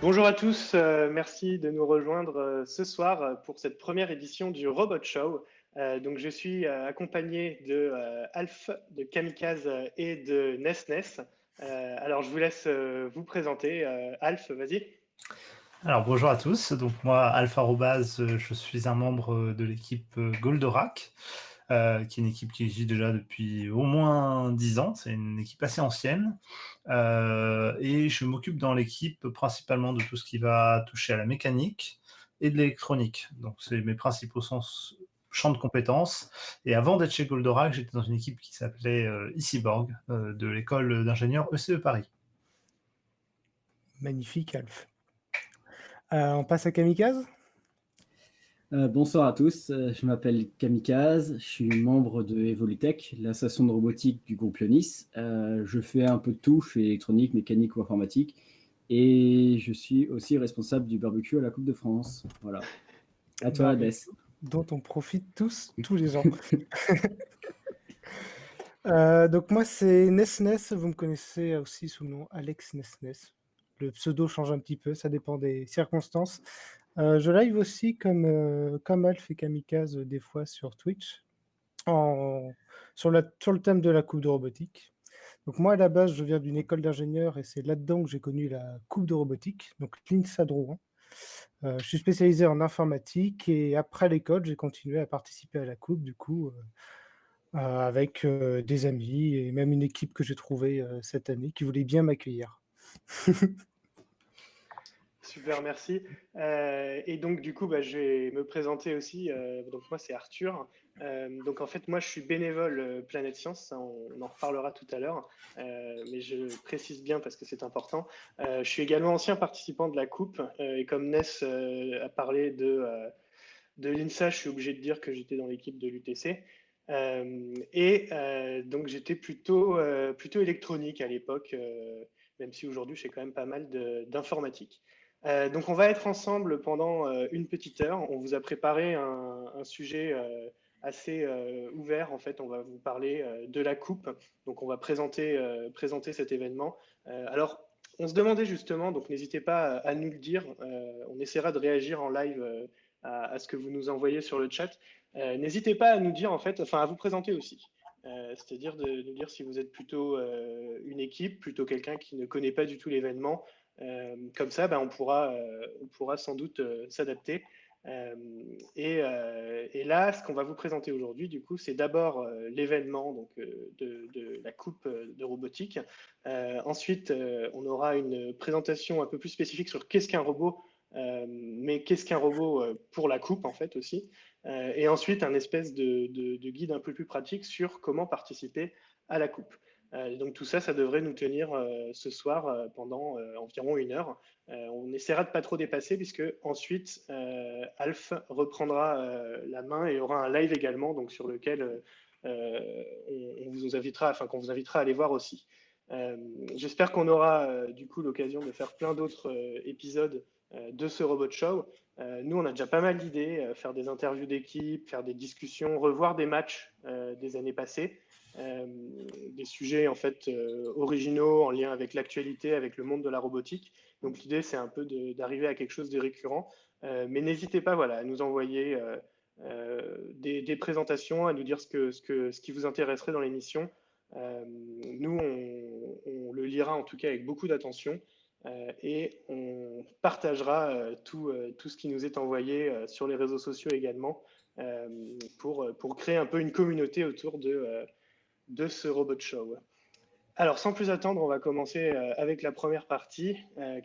Bonjour à tous, merci de nous rejoindre ce soir pour cette première édition du Robot Show. Donc je suis accompagné de Alf, de Kamikaze et de Nesnes. Alors je vous laisse vous présenter. Alf, vas-y. Alors bonjour à tous, donc moi Alpha Robaz, je suis un membre de l'équipe Goldorak, qui est une équipe qui existe déjà depuis au moins 10 ans, c'est une équipe assez ancienne, et je m'occupe dans l'équipe principalement de tout ce qui va toucher à la mécanique et de l'électronique, donc c'est mes principaux champs de compétences, et avant d'être chez Goldorak, j'étais dans une équipe qui s'appelait Icyborg, de l'école d'ingénieurs ECE Paris. Magnifique, Alf. On passe à Kamikaze. Bonsoir à tous, je m'appelle Kamikaze, je suis membre de Evolutech, l'association de robotique du groupe Ionis. Je fais un peu de tout, je fais électronique, mécanique ou informatique, et je suis aussi responsable du barbecue à la Coupe de France. Voilà. À toi, Hades. Dont on profite tous les ans. Donc moi c'est Nesnes, vous me connaissez aussi sous le nom Alex Nesnes. Le pseudo change un petit peu, ça dépend des circonstances. Je live aussi comme Alf et Kamikaze des fois sur Twitch sur le thème de la coupe de robotique. Donc moi à la base je viens d'une école d'ingénieur et c'est là-dedans que j'ai connu la coupe de robotique, donc l'INSA de Rouen. Je suis spécialisé en informatique et après l'école j'ai continué à participer à la coupe du coup avec des amis et même une équipe que j'ai trouvée cette année qui voulait bien m'accueillir. Super, merci. Et donc du coup, je vais me présenter aussi. Donc moi, c'est Arthur. Donc en fait, moi, je suis bénévole Planète Science. Ça, on en reparlera tout à l'heure, mais je précise bien parce que c'est important. Je suis également ancien participant de la coupe et comme Ness a parlé de l'INSA, je suis obligé de dire que j'étais dans l'équipe de l'UTC. Donc j'étais plutôt électronique à l'époque, même si aujourd'hui je fais quand même pas mal d'informatique. Donc on va être ensemble pendant une petite heure. On vous a préparé un sujet assez ouvert. En fait, on va vous parler de la coupe. Donc on va présenter cet événement. Alors on se demandait justement, donc n'hésitez pas à nous le dire. On essaiera de réagir en live à ce que vous nous envoyez sur le chat. N'hésitez pas à nous dire en fait, enfin à vous présenter aussi. C'est-à-dire de nous dire si vous êtes plutôt une équipe, plutôt quelqu'un qui ne connaît pas du tout l'événement. Comme ça, on pourra sans doute s'adapter. Et là, ce qu'on va vous présenter aujourd'hui, du coup, c'est d'abord l'événement de la coupe de robotique. Ensuite, on aura une présentation un peu plus spécifique sur qu'est-ce qu'un robot, mais qu'est-ce qu'un robot pour la coupe en fait aussi. Et ensuite, un espèce de guide un peu plus pratique sur comment participer à la coupe. Donc tout ça, ça devrait nous tenir ce soir pendant environ une heure. On essaiera de pas trop dépasser puisque ensuite Alf reprendra la main et aura un live également, donc sur lequel on vous invitera, enfin qu'on vous invitera à aller voir aussi. J'espère qu'on aura du coup l'occasion de faire plein d'autres épisodes de ce Robot Show. Nous, on a déjà pas mal d'idées, faire des interviews d'équipe, faire des discussions, revoir des matchs des années passées. Des sujets en fait originaux en lien avec l'actualité, avec le monde de la robotique. Donc l'idée c'est un peu d'arriver à quelque chose de récurrent. Mais n'hésitez pas voilà, à nous envoyer des présentations, à nous dire ce qui vous intéresserait dans l'émission. Nous, on le lira en tout cas avec beaucoup d'attention et on partagera tout ce qui nous est envoyé sur les réseaux sociaux également pour créer un peu une communauté autour de ce Robot Show. Alors, sans plus attendre, on va commencer avec la première partie,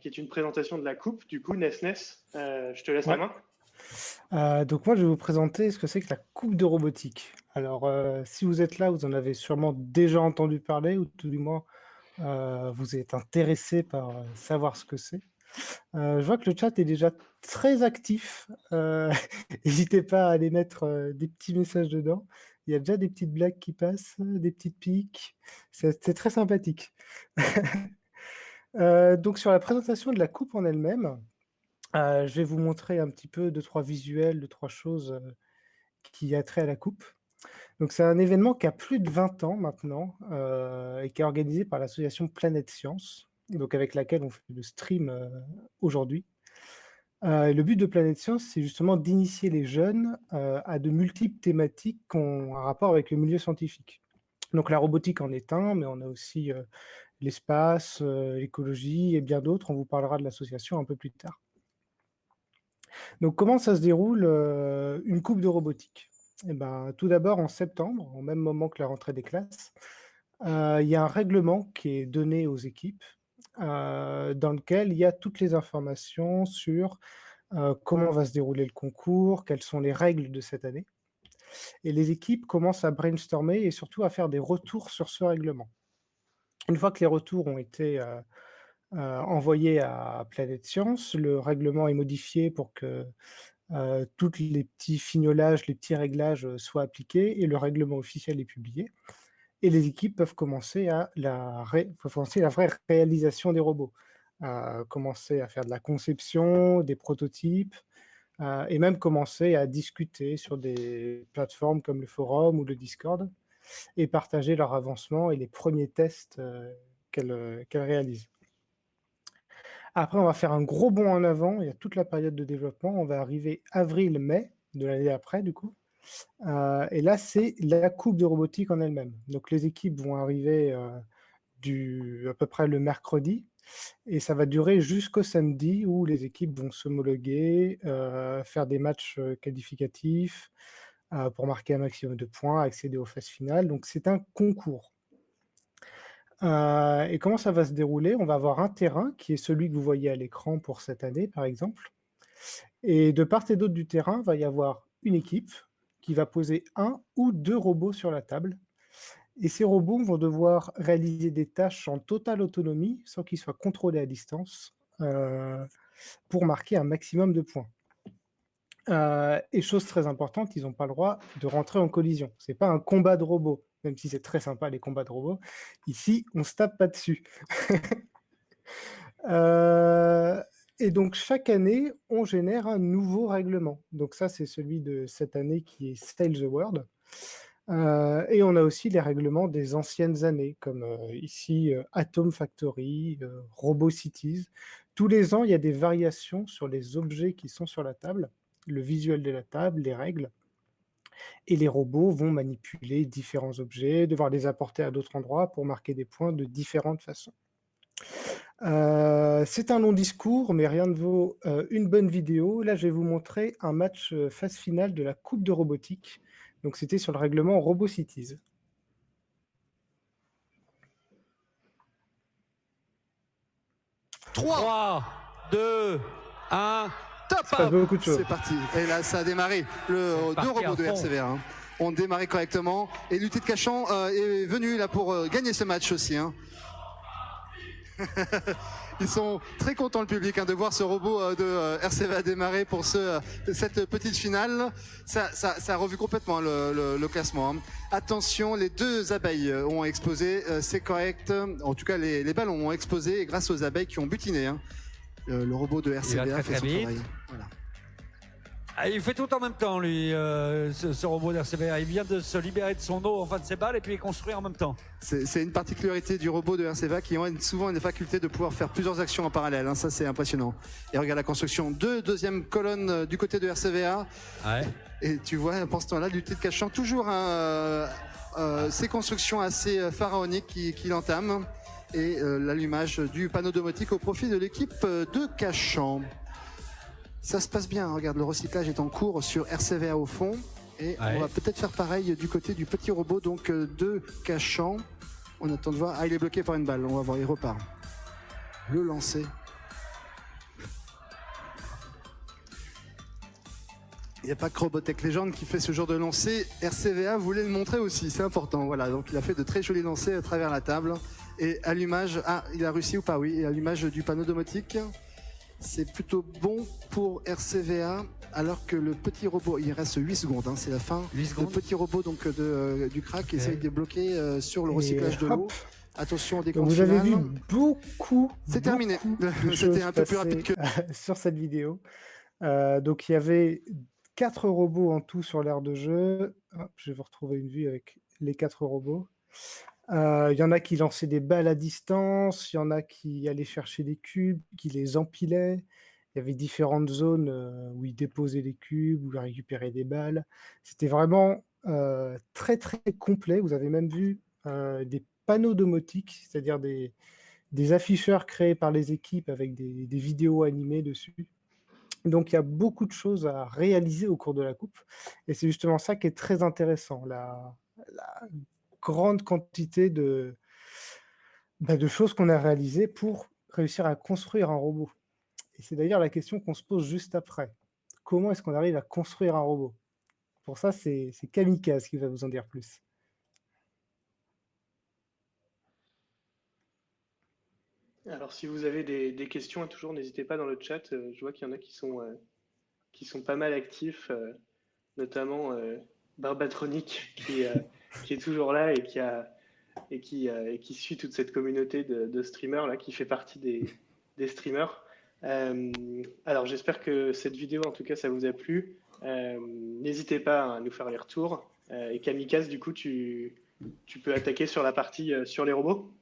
qui est une présentation de la coupe. Du coup, Nesnes, je te laisse la main. Donc moi, je vais vous présenter ce que c'est que la coupe de robotique. Alors, si vous êtes là, vous en avez sûrement déjà entendu parler, ou tout du moins, vous êtes intéressé par savoir ce que c'est. Je vois que le chat est déjà très actif. N'hésitez pas à aller mettre des petits messages dedans. Il y a déjà des petites blagues qui passent, des petites piques. C'est très sympathique. Donc sur la présentation de la coupe en elle-même, je vais vous montrer un petit peu deux, trois visuels, deux, trois choses qui a trait à la coupe. Donc c'est un événement qui a plus de 20 ans maintenant et qui est organisé par l'association Planète Science. donc avec laquelle on fait le stream aujourd'hui. Et le but de Planète Science, c'est justement d'initier les jeunes à de multiples thématiques qui ont un rapport avec le milieu scientifique. Donc la robotique en est un, mais on a aussi l'espace, l'écologie et bien d'autres. On vous parlera de l'association un peu plus tard. Donc comment ça se déroule une coupe de robotique? Eh ben, tout d'abord, en septembre, au même moment que la rentrée des classes, il y a un règlement qui est donné aux équipes dans lequel il y a toutes les informations sur comment va se dérouler le concours, quelles sont les règles de cette année. Et les équipes commencent à brainstormer et surtout à faire des retours sur ce règlement. Une fois que les retours ont été envoyés à Planète Science, le règlement est modifié pour que tous les petits fignolages, les petits réglages soient appliqués et le règlement officiel est publié. Et les équipes peuvent commencer la vraie réalisation des robots, commencer à faire de la conception, des prototypes, et même commencer à discuter sur des plateformes comme le forum ou le Discord et partager leur avancement et les premiers tests qu'elles réalisent. Après, on va faire un gros bond en avant. Il y a toute la période de développement. On va arriver avril-mai de l'année après, du coup. Et là, c'est la coupe de robotique en elle-même. Donc, les équipes vont arriver à peu près le mercredi. Et ça va durer jusqu'au samedi où les équipes vont s'homologuer, faire des matchs qualificatifs pour marquer un maximum de points, accéder aux phases finales. Donc, c'est un concours. Et comment ça va se dérouler? On va avoir un terrain qui est celui que vous voyez à l'écran pour cette année, par exemple. Et de part et d'autre du terrain, il va y avoir une équipe qui va poser 1 ou 2 robots sur la table. Et ces robots vont devoir réaliser des tâches en totale autonomie, sans qu'ils soient contrôlés à distance, pour marquer un maximum de points. Et chose très importante, ils n'ont pas le droit de rentrer en collision. Ce n'est pas un combat de robots, même si c'est très sympa les combats de robots. Ici, on ne se tape pas dessus. Et donc, chaque année, on génère un nouveau règlement. Donc ça, c'est celui de cette année qui est Sail the World. Et on a aussi les règlements des anciennes années, comme ici Atom Factory, Robo Cities. Tous les ans, il y a des variations sur les objets qui sont sur la table, le visuel de la table, les règles. Et les robots vont manipuler différents objets, devoir les apporter à d'autres endroits pour marquer des points de différentes façons. C'est un long discours, mais rien ne vaut une bonne vidéo. Là, je vais vous montrer un match phase finale de la Coupe de robotique. Donc, c'était sur le règlement Robo Cities. 3, 2, 1, top! Beaucoup de choses. C'est parti. Et là, ça a démarré. Deux robots de RCVA ont démarré correctement. Et l'unité de Cachan est venue là pour gagner ce match aussi. Ils sont très contents, le public, de voir ce robot de RCVA démarrer pour cette petite finale. Ça a revu complètement le classement. Attention, les deux abeilles ont explosé, c'est correct. En tout cas, les ballons ont explosé grâce aux abeilles qui ont butiné. Le robot de RCVA fait son travail. Voilà. Ah, il fait tout en même temps, lui, ce robot d'RCVA. Il vient de se libérer de son eau, enfin de ses balles, et puis il construit en même temps. C'est une particularité du robot de RCVA qui ont souvent une faculté de pouvoir faire plusieurs actions en parallèle. Ça, c'est impressionnant. Et regarde la construction de deuxième colonne du côté de RCVA. Ouais. Et tu vois, pendant ce temps-là, l'unité de Cachan, toujours ces constructions assez pharaoniques qu'il entame. Et l'allumage du panneau domotique au profit de l'équipe de Cachan. Ça se passe bien, regarde, le recyclage est en cours sur RCVA au fond. Et on va peut-être faire pareil du côté du petit robot donc de Cachan. On attend de voir. Ah, il est bloqué par une balle, on va voir, il repart. Le lancer. Il n'y a pas que Robotech Legend qui fait ce genre de lancer. RCVA voulait le montrer aussi, c'est important. Voilà, donc il a fait de très jolis lancers à travers la table. Et allumage, il a réussi ou pas, oui, et allumage du panneau domotique. C'est plutôt bon pour RCVA, alors que le petit robot, il reste 8 secondes, c'est la fin. 8 secondes. Le petit robot donc, du crack essaye de bloquer sur le recyclage de l'eau. Attention au décompte final. Vous avez vu beaucoup. C'est terminé. C'était un peu plus rapide que sur cette vidéo. Donc il y avait 4 robots en tout sur l'aire de jeu. Hop, je vais vous retrouver une vue avec les 4 robots. Il y en a qui lançaient des balles à distance, il y en a qui allaient chercher des cubes, qui les empilaient. Il y avait différentes zones où ils déposaient les cubes, où ils récupéraient des balles. C'était vraiment très, très complet. Vous avez même vu des panneaux domotiques, c'est-à-dire des afficheurs créés par les équipes avec des vidéos animées dessus. Donc, il y a beaucoup de choses à réaliser au cours de la coupe. Et c'est justement ça qui est très intéressant, la grande quantité de choses qu'on a réalisées pour réussir à construire un robot. Et c'est d'ailleurs la question qu'on se pose juste après. Comment est-ce qu'on arrive à construire un robot? Pour ça, c'est Kamikaze qui va vous en dire plus. Alors, si vous avez des questions, toujours n'hésitez pas dans le chat. Je vois qu'il y en a qui sont pas mal actifs, notamment Barbatronic qui est toujours là et qui suit toute cette communauté de streamers là, qui fait partie des streamers. Alors, j'espère que cette vidéo, en tout cas, ça vous a plu. N'hésitez pas à nous faire les retours. Et Kamikaze, du coup, tu peux attaquer sur la partie sur les robots.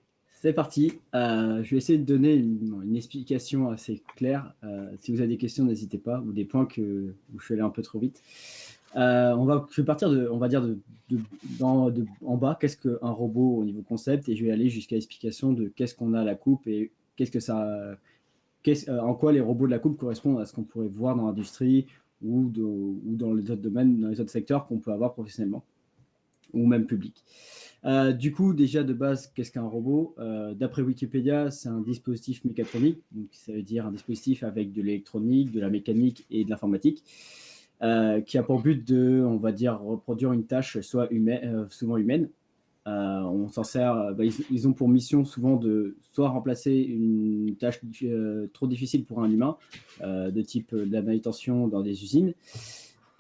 C'est parti. Je vais essayer de donner une explication assez claire. Si vous avez des questions, n'hésitez pas, ou des points où je suis allé un peu trop vite. Je vais partir en bas. Qu'est-ce qu'un robot au niveau concept, et je vais aller jusqu'à l'explication de qu'est-ce qu'on a à la coupe et en quoi les robots de la coupe correspondent à ce qu'on pourrait voir dans l'industrie ou dans les autres domaines, dans les autres secteurs qu'on peut avoir professionnellement ou même public. Du coup, déjà de base, qu'est-ce qu'un robot? D'après Wikipédia, c'est un dispositif mécatronique, donc ça veut dire un dispositif avec de l'électronique, de la mécanique et de l'informatique, qui a pour but de, on va dire, reproduire une tâche souvent humaine. On s'en sert, ils ont pour mission souvent de soit remplacer une tâche trop difficile pour un humain, de type de la manutention dans des usines,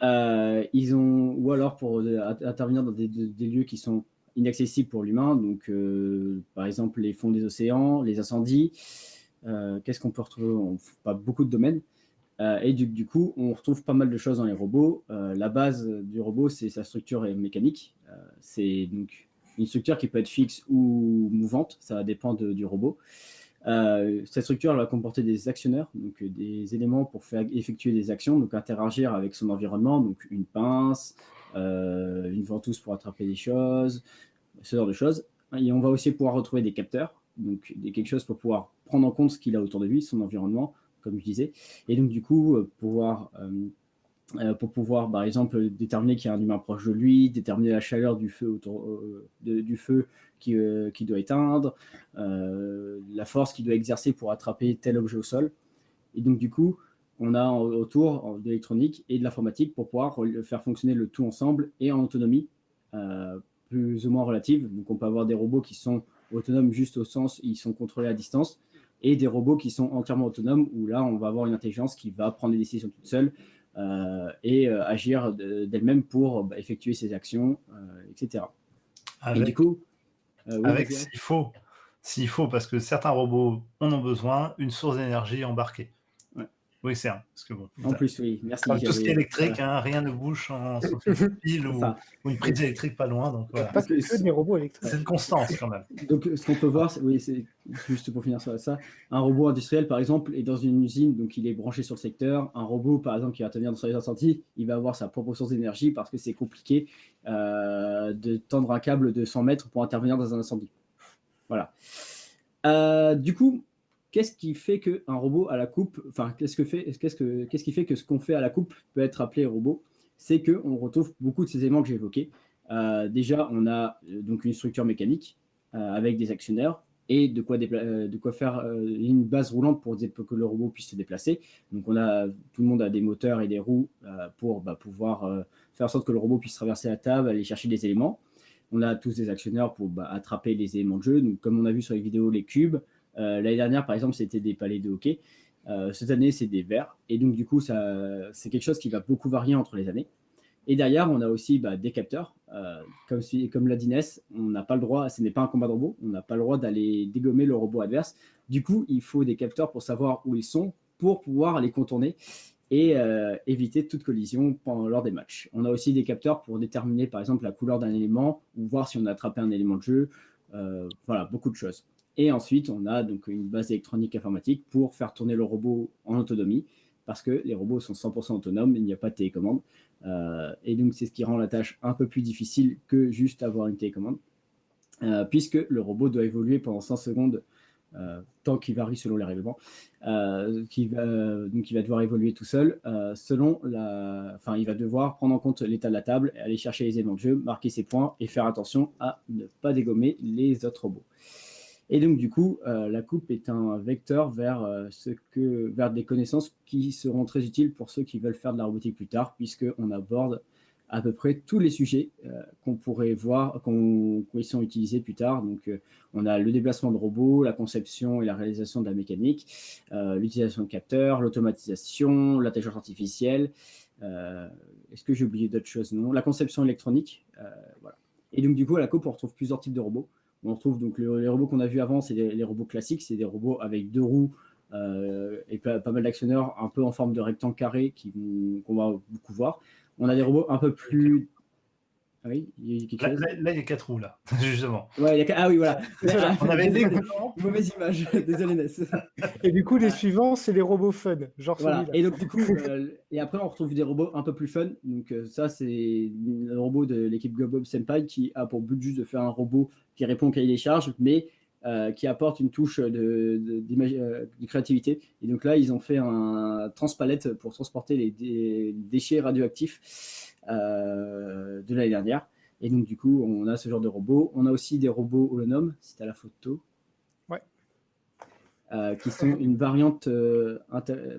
ou alors pour intervenir dans des lieux qui sont inaccessibles pour l'humain, donc par exemple les fonds des océans, les incendies, qu'est-ce qu'on peut retrouver? Pas beaucoup de domaines. Et du coup, on retrouve pas mal de choses dans les robots. La base du robot, c'est sa structure mécanique. C'est donc une structure qui peut être fixe ou mouvante, ça dépend du robot. Cette structure elle va comporter des actionneurs, donc des éléments pour faire effectuer des actions, donc interagir avec son environnement, donc une pince, une ventouse pour attraper des choses, ce genre de choses. Et on va aussi pouvoir retrouver des capteurs, donc quelque chose pour pouvoir prendre en compte ce qu'il a autour de lui, son environnement, comme je disais, et donc du coup pour pouvoir, par exemple, déterminer qu'il y a un humain proche de lui, déterminer la chaleur du feu du feu qui doit éteindre, la force qu'il doit exercer pour attraper tel objet au sol. Et donc, du coup, on a autour de l'électronique et de l'informatique pour pouvoir faire fonctionner le tout ensemble et en autonomie plus ou moins relative. Donc, on peut avoir des robots qui sont autonomes juste au sens où ils sont contrôlés à distance, et des robots qui sont entièrement autonomes, où là, on va avoir une intelligence qui va prendre des décisions toute seule, et agir d'elle-même pour effectuer ses actions, etc. Et du coup, s'il faut, parce que certains robots en ont besoin, une source d'énergie embarquée. Ouais. Oui, c'est un. Parce que bon, en plus, oui, merci. Tout ce qui est électrique, rien ne bouge sans une pile ou une prise électrique pas loin. Donc, voilà. Pas que des robots électriques. C'est une constance quand même. Donc, ce qu'on peut voir, c'est juste pour finir sur ça, un robot industriel, par exemple, est dans une usine, donc il est branché sur le secteur. Un robot, par exemple, qui va intervenir dans les incendies, il va avoir sa propre source d'énergie parce que c'est compliqué de tendre un câble de 100 mètres pour intervenir dans un incendie. Voilà. Du coup, qu'est-ce qui fait qu'un robot à la coupe, enfin, qu'est-ce qui fait que ce qu'on fait à la coupe peut être appelé robot? C'est qu'on retrouve beaucoup de ces éléments que j'ai évoqués. Déjà, on a donc une structure mécanique avec des actionneurs et de quoi faire une base roulante pour que le robot puisse se déplacer. Donc, tout le monde a des moteurs et des roues pour pouvoir faire en sorte que le robot puisse traverser la table, aller chercher des éléments. On a tous des actionneurs pour attraper les éléments de jeu. Donc, comme on a vu sur les vidéos, les cubes. L'année dernière, par exemple, c'était des palets de hockey. Cette année, c'est des verres. Et donc, du coup, c'est quelque chose qui va beaucoup varier entre les années. Et derrière, on a aussi des capteurs. Comme l'a dit Ness, on n'a pas le droit, ce n'est pas un combat de robot, on n'a pas le droit d'aller dégommer le robot adverse. Du coup, il faut des capteurs pour savoir où ils sont, pour pouvoir les contourner et éviter toute collision lors des matchs. On a aussi des capteurs pour déterminer, par exemple, la couleur d'un élément ou voir si on a attrapé un élément de jeu, voilà, beaucoup de choses. Et ensuite, on a donc une base électronique informatique pour faire tourner le robot en autonomie, parce que les robots sont 100% autonomes, il n'y a pas de télécommande. Et donc, c'est ce qui rend la tâche un peu plus difficile que juste avoir une télécommande, puisque le robot doit évoluer pendant 100 secondes, temps qui varie selon les règlements, donc il va devoir évoluer tout seul, il va devoir prendre en compte l'état de la table, aller chercher les éléments de jeu, marquer ses points et faire attention à ne pas dégommer les autres robots. Et donc, du coup, la coupe est un vecteur vers des connaissances qui seront très utiles pour ceux qui veulent faire de la robotique plus tard, puisqu'on aborde à peu près tous les sujets qu'on pourrait voir, qui sont utilisés plus tard. Donc, on a le déplacement de robots, la conception et la réalisation de la mécanique, l'utilisation de capteurs, l'automatisation, l'intelligence artificielle. Est-ce que j'ai oublié d'autres choses? Non. La conception électronique. Voilà. Et donc, du coup, à la coupe, on retrouve plusieurs types de robots. On retrouve donc les robots qu'on a vus avant, c'est les robots classiques, c'est des robots avec 2 roues et pas mal d'actionneurs, un peu en forme de rectangle carré qu'on va beaucoup voir. On a des robots un peu plus... Ah oui, il y a quelque chose. Là, il y a 4 roues, là, justement. Ouais, ah oui, voilà. On avait Désolé, mauvaise image. Désolé, Ness. Et du coup, les suivants, c'est les robots fun, genre Voilà. celui-là. Et donc, du coup, et après, on retrouve des robots un peu plus fun. Donc, ça, c'est le robot de l'équipe Gobob Senpai qui a pour but juste de faire un robot qui répond au cahier des charges, mais qui apporte une touche de créativité. Et donc là, ils ont fait un transpalette pour transporter les déchets radioactifs de l'année dernière. Et donc, du coup, on a ce genre de robot. On a aussi des robots holonomes, c'est à la photo. Ouais. Qui sont une variante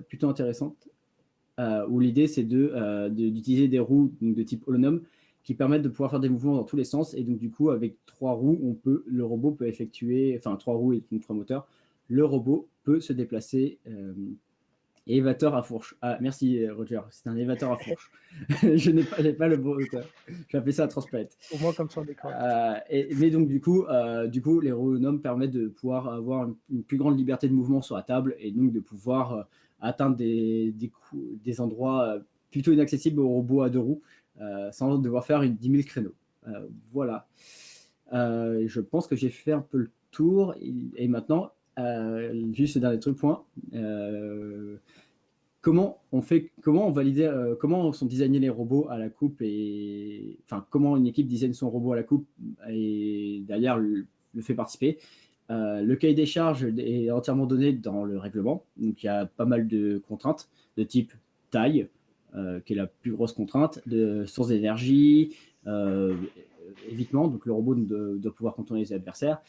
plutôt intéressante, où l'idée, c'est d'utiliser des roues donc, de type holonome qui permettent de pouvoir faire des mouvements dans tous les sens. Et donc, du coup, avec 3 roues, le robot peut effectuer, enfin, 3 roues et 3 moteurs, le robot peut se déplacer. Élévateur à fourche. Ah, merci Roger, c'est un élévateur à fourche. Je n'ai pas le bon auteur. J'ai appelé ça un transpalette. Au moins comme ça on décore. Mais donc du coup, les holonomes permettent de pouvoir avoir une plus grande liberté de mouvement sur la table et donc de pouvoir atteindre des endroits plutôt inaccessibles aux robots à 2 roues sans devoir faire 10 000 créneaux. Voilà. Je pense que j'ai fait un peu le tour et maintenant, juste le dernier point. Comment sont designés les robots à la coupe comment une équipe design son robot à la coupe et derrière le fait participer. Le cahier des charges est entièrement donné dans le règlement, donc il y a pas mal de contraintes de type taille, qui est la plus grosse contrainte, de source d'énergie, évitement, donc le robot doit pouvoir contourner les adversaires,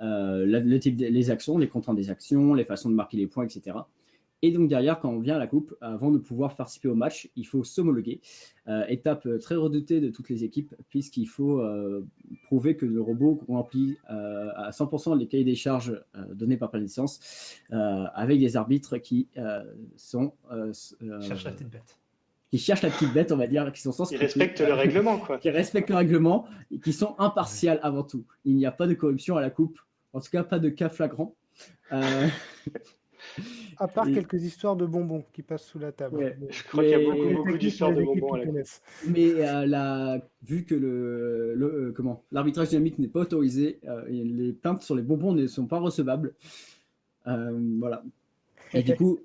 le type les actions, les contraintes des actions, les façons de marquer les points, etc. Et donc derrière, quand on vient à la coupe, avant de pouvoir participer au match, il faut s'homologuer. Étape très redoutée de toutes les équipes, puisqu'il faut prouver que le robot remplit à 100% les cahiers des charges donnés par pleine licence, avec des arbitres qui Cherche la petite bête. Qui cherchent la petite bête, on va dire, qui sont censés... Qui respectent le règlement, quoi. Qui respectent le règlement et qui sont impartials avant tout. Il n'y a pas de corruption à la coupe, en tout cas pas de cas flagrant. À part quelques histoires de bonbons qui passent sous la table. Ouais. Je crois qu'il y a beaucoup d'histoires de bonbons à la coupe. Mais vu que l'arbitrage dynamique n'est pas autorisé, les plaintes sur les bonbons ne sont pas recevables. Voilà. Et du coup,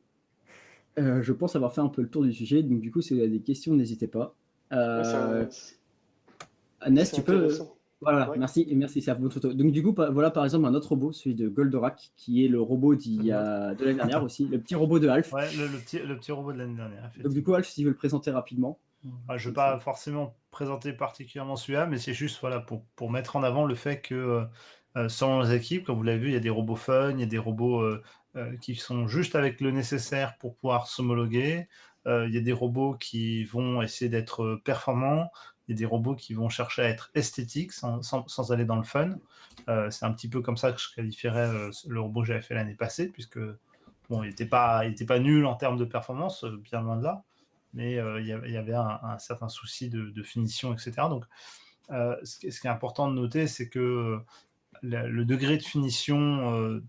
je pense avoir fait un peu le tour du sujet. Donc du coup, si vous avez des questions, n'hésitez pas. Ness, tu peux... Voilà, ouais. Merci, c'est à votre tour. Donc du coup, voilà par exemple un autre robot, celui de Goldorak, qui est le robot de l'année dernière aussi, le petit robot de Alf. Ouais, le petit robot de l'année dernière. Donc du coup, Alf, si tu veux le présenter rapidement. Je ne vais pas forcément présenter particulièrement celui-là, mais c'est juste pour mettre en avant le fait que selon les équipes, comme vous l'avez vu, il y a des robots fun, il y a des robots qui sont juste avec le nécessaire pour pouvoir s'homologuer, il y a des robots qui vont essayer d'être performants, il y a des robots qui vont chercher à être esthétiques sans aller dans le fun. C'est un petit peu comme ça que je qualifierais le robot que j'avais fait l'année passée, puisque bon, il n'était pas nul en termes de performance, bien loin de là, mais il y avait un certain souci de finition, etc. Donc, ce qui est important de noter, c'est que le degré de finition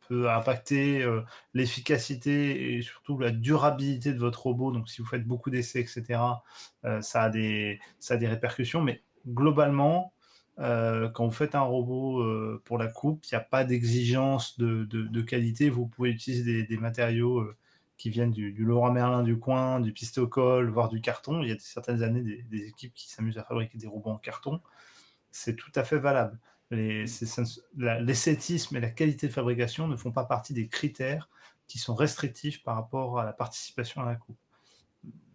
peut impacter l'efficacité et surtout la durabilité de votre robot. Donc, si vous faites beaucoup d'essais, etc., ça a des répercussions. Mais globalement, quand vous faites un robot pour la coupe, il n'y a pas d'exigence de qualité. Vous pouvez utiliser des matériaux qui viennent du Leroy Merlin du coin, du pistocol, voire du carton. Il y a certaines années des équipes qui s'amusent à fabriquer des robots en carton. C'est tout à fait valable. L'esthétisme et la qualité de fabrication ne font pas partie des critères qui sont restrictifs par rapport à la participation à la coupe.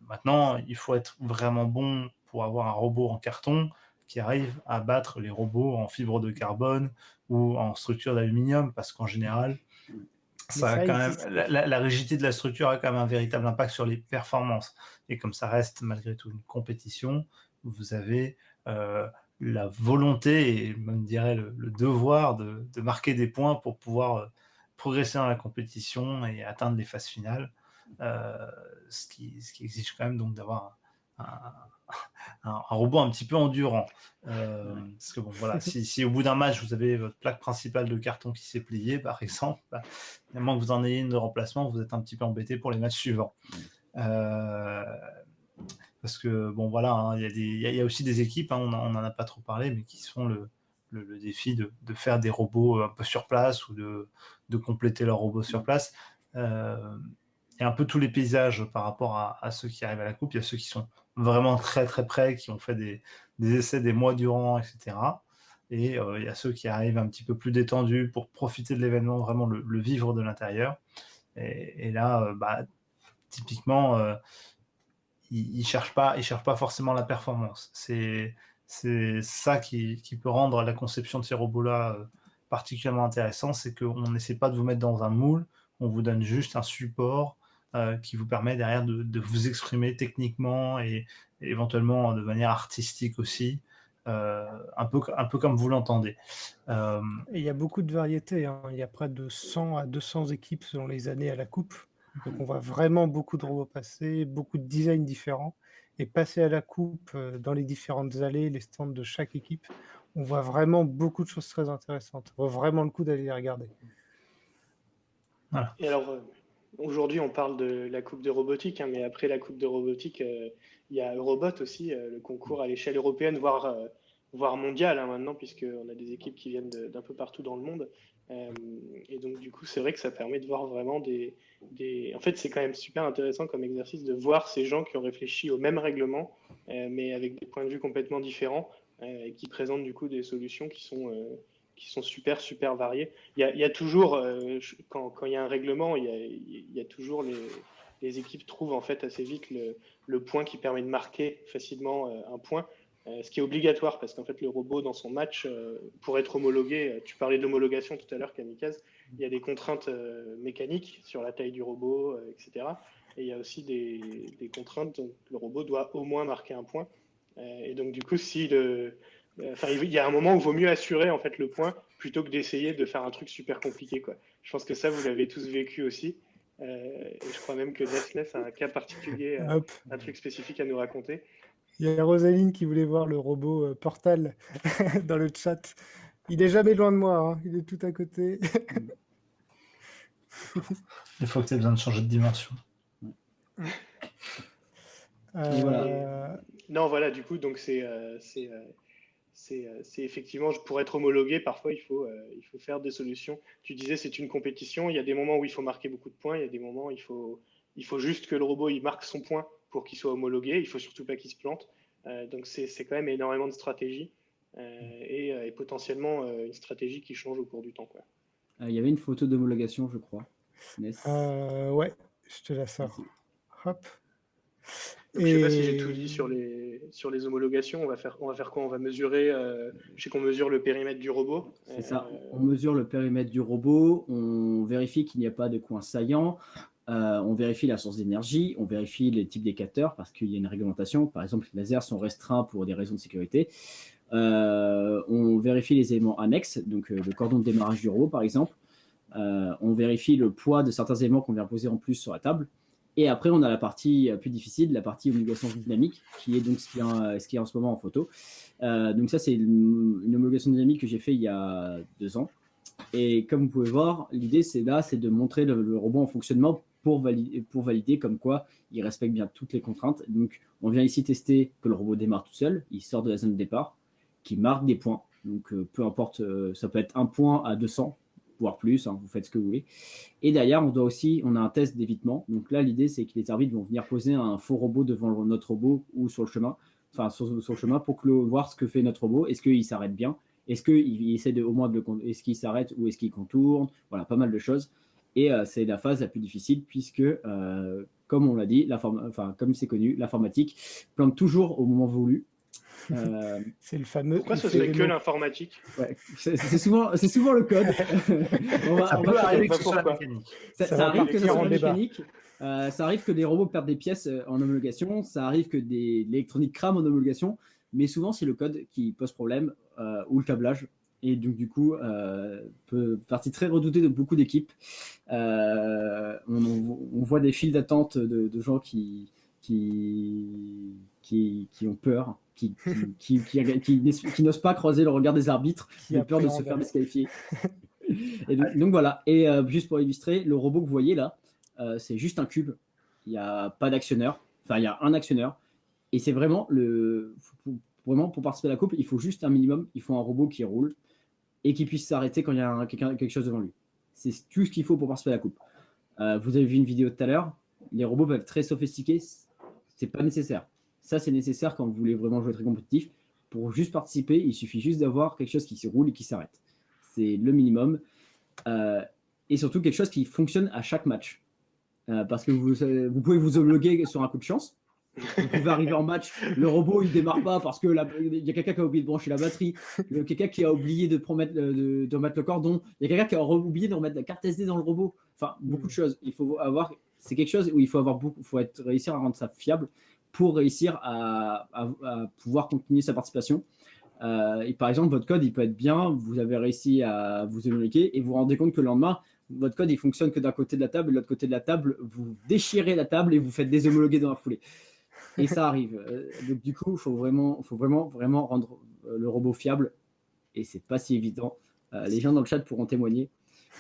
Maintenant, il faut être vraiment bon pour avoir un robot en carton qui arrive à battre les robots en fibre de carbone ou en structure d'aluminium, parce qu'en général, la rigidité de la structure a quand même un véritable impact sur les performances. Et comme ça reste malgré tout une compétition, vous avez la volonté et même dirais le devoir de marquer des points pour pouvoir progresser dans la compétition et atteindre les phases finales, ce qui exige quand même donc d'avoir un robot un petit peu endurant. Parce que bon, voilà, si au bout d'un match vous avez votre plaque principale de carton qui s'est pliée, par exemple, à moins que vous en ayez une de remplacement, vous êtes un petit peu embêté pour les matchs suivants. Parce que bon, voilà, il y a aussi des équipes, on n'en a pas trop parlé, mais qui se font le défi de faire des robots un peu sur place ou de compléter leurs robots sur place. Et un peu tous les paysages par rapport à ceux qui arrivent à la coupe. Il y a ceux qui sont vraiment très très près, qui ont fait des essais des mois durant, etc. Et il y a ceux qui arrivent un petit peu plus détendus pour profiter de l'événement, vraiment le vivre de l'intérieur. Et là, typiquement, ils ne cherchent pas forcément la performance. C'est ça qui peut rendre la conception de ces robots-là particulièrement intéressant, c'est qu'on n'essaie pas de vous mettre dans un moule, on vous donne juste un support qui vous permet derrière de vous exprimer techniquement et éventuellement de manière artistique aussi, un peu comme vous l'entendez. Il y a beaucoup de variétés, hein. Il y a près de 100 à 200 équipes selon les années à la coupe. Donc on voit vraiment beaucoup de robots passer, beaucoup de designs différents. Et passer à la coupe dans les différentes allées, les stands de chaque équipe, on voit vraiment beaucoup de choses très intéressantes. Ça vaut vraiment le coup d'aller les regarder. Voilà. Et alors, aujourd'hui, on parle de la Coupe de robotique, hein, mais après la Coupe de robotique, il y a Eurobot aussi, le concours à l'échelle européenne, voire mondiale hein, maintenant, puisqu'on a des équipes qui viennent d'un peu partout dans le monde. Et donc, du coup, c'est vrai que ça permet de voir vraiment En fait, c'est quand même super intéressant comme exercice de voir ces gens qui ont réfléchi au même règlement, mais avec des points de vue complètement différents, et qui présentent du coup des solutions qui sont super, super variées. Il y a toujours, quand il y a un règlement, il y a toujours les équipes trouvent en fait assez vite le point qui permet de marquer facilement un point. Ce qui est obligatoire parce qu'en fait le robot dans son match pour être homologué, tu parlais de l'homologation tout à l'heure Kamikaze, il y a des contraintes mécaniques sur la taille du robot, etc. Et il y a aussi des contraintes, donc le robot doit au moins marquer un point. Et donc du coup il y a un moment où il vaut mieux assurer en fait le point plutôt que d'essayer de faire un truc super compliqué quoi. Je pense que ça vous l'avez tous vécu aussi. Et je crois même que Nestless a un cas particulier, un truc spécifique à nous raconter. Il y a Rosaline qui voulait voir le robot Portal dans le chat. Il est jamais loin de moi, hein. Il est tout à côté. Il faut que tu aies besoin de changer de dimension. Non, voilà, du coup, donc c'est effectivement, pour être homologué, parfois il faut faire des solutions. Tu disais c'est une compétition, il y a des moments où il faut marquer beaucoup de points, il y a des moments où il faut juste que le robot il marque son point pour qu'il soit homologué, il faut surtout pas qu'il se plante. Donc c'est quand même énormément de stratégie et potentiellement une stratégie qui change au cours du temps, quoi. Il y avait une photo d'homologation, je crois. Ouais, je te la sors. Hop. Donc, je ne sais pas si j'ai tout dit sur les homologations. On va faire quoi? On va mesurer, je sais qu'on mesure le périmètre du robot. C'est ça, on mesure le périmètre du robot, on vérifie qu'il n'y a pas de coins saillants, on vérifie la source d'énergie, on vérifie les types des capteurs parce qu'il y a une réglementation. Par exemple, les lasers sont restreints pour des raisons de sécurité. On vérifie les éléments annexes, donc le cordon de démarrage du robot par exemple. On vérifie le poids de certains éléments qu'on vient poser en plus sur la table. Et après, on a la partie plus difficile, la partie homologation dynamique, qui est donc ce qui est en ce moment en photo. Donc ça, c'est une homologation dynamique que j'ai fait il y a 2 ans. Et comme vous pouvez voir, l'idée, c'est de montrer le robot en fonctionnement pour valider comme quoi il respecte bien toutes les contraintes. Donc, on vient ici tester que le robot démarre tout seul, il sort de la zone de départ, qu'il marque des points. Donc, peu importe, ça peut être 1 point à 200, voire plus, hein, vous faites ce que vous voulez. Et derrière, on a un test d'évitement. Donc là, l'idée, c'est que les arbitres vont venir poser un faux robot devant notre robot ou sur le chemin, enfin sur le chemin pour voir ce que fait notre robot. Est-ce qu'il s'arrête bien? Est-ce qu'il essaie au moins est-ce qu'il s'arrête ou est-ce qu'il contourne? Voilà, pas mal de choses. Et c'est la phase la plus difficile puisque, comme on l'a dit, comme c'est connu, l'informatique plante toujours au moment voulu. C'est le fameux. Pourquoi ce serait que l'informatique? Ouais, c'est souvent le code. Ça peut arriver que ce soit la pourquoi. mécanique. Ça arrive que ce soit en la débat. mécanique. Ça arrive que des robots perdent des pièces en homologation. Ça arrive que l'électronique crame en homologation. Mais souvent, c'est le code qui pose problème ou le câblage. Et donc, du coup, partie très redoutée de beaucoup d'équipes. On voit des files d'attente de gens qui ont peur, qui n'osent pas croiser le regard des arbitres, qui ont peur de se faire disqualifier. Et donc voilà. Et juste pour illustrer, le robot que vous voyez là, c'est juste un cube. Il n'y a pas d'actionneur. Enfin, il y a un actionneur. Et c'est vraiment vraiment pour participer à la coupe, il faut juste un minimum. Il faut un robot qui roule et qui puisse s'arrêter quand il y a quelque chose devant lui. C'est tout ce qu'il faut pour participer à la coupe. Vous avez vu une vidéo tout à l'heure. Les robots peuvent être très sophistiqués. C'est pas nécessaire. Ça, c'est nécessaire quand vous voulez vraiment jouer très compétitif. Pour juste participer, il suffit juste d'avoir quelque chose qui se roule et qui s'arrête. C'est le minimum. Et surtout, quelque chose qui fonctionne à chaque match. Parce que vous pouvez vous homologuer sur un coup de chance. Vous pouvez arriver en match, le robot il démarre pas parce que il y a quelqu'un qui a oublié de brancher la batterie, quelqu'un qui a oublié de remettre le cordon, il y a quelqu'un qui a oublié de remettre la carte SD dans le robot. Enfin, beaucoup de choses. C'est quelque chose où il faut réussir à rendre ça fiable pour réussir à pouvoir continuer sa participation. Et par exemple, votre code il peut être bien, vous avez réussi à vous homologuer et vous vous rendez compte que le lendemain, votre code il fonctionne que d'un côté de la table et de l'autre côté de la table, vous déchirez la table et vous faites déshomologuer dans la foulée. Et ça arrive. Donc du coup, il faut vraiment rendre le robot fiable. Et c'est pas si évident. Les gens dans le chat pourront témoigner.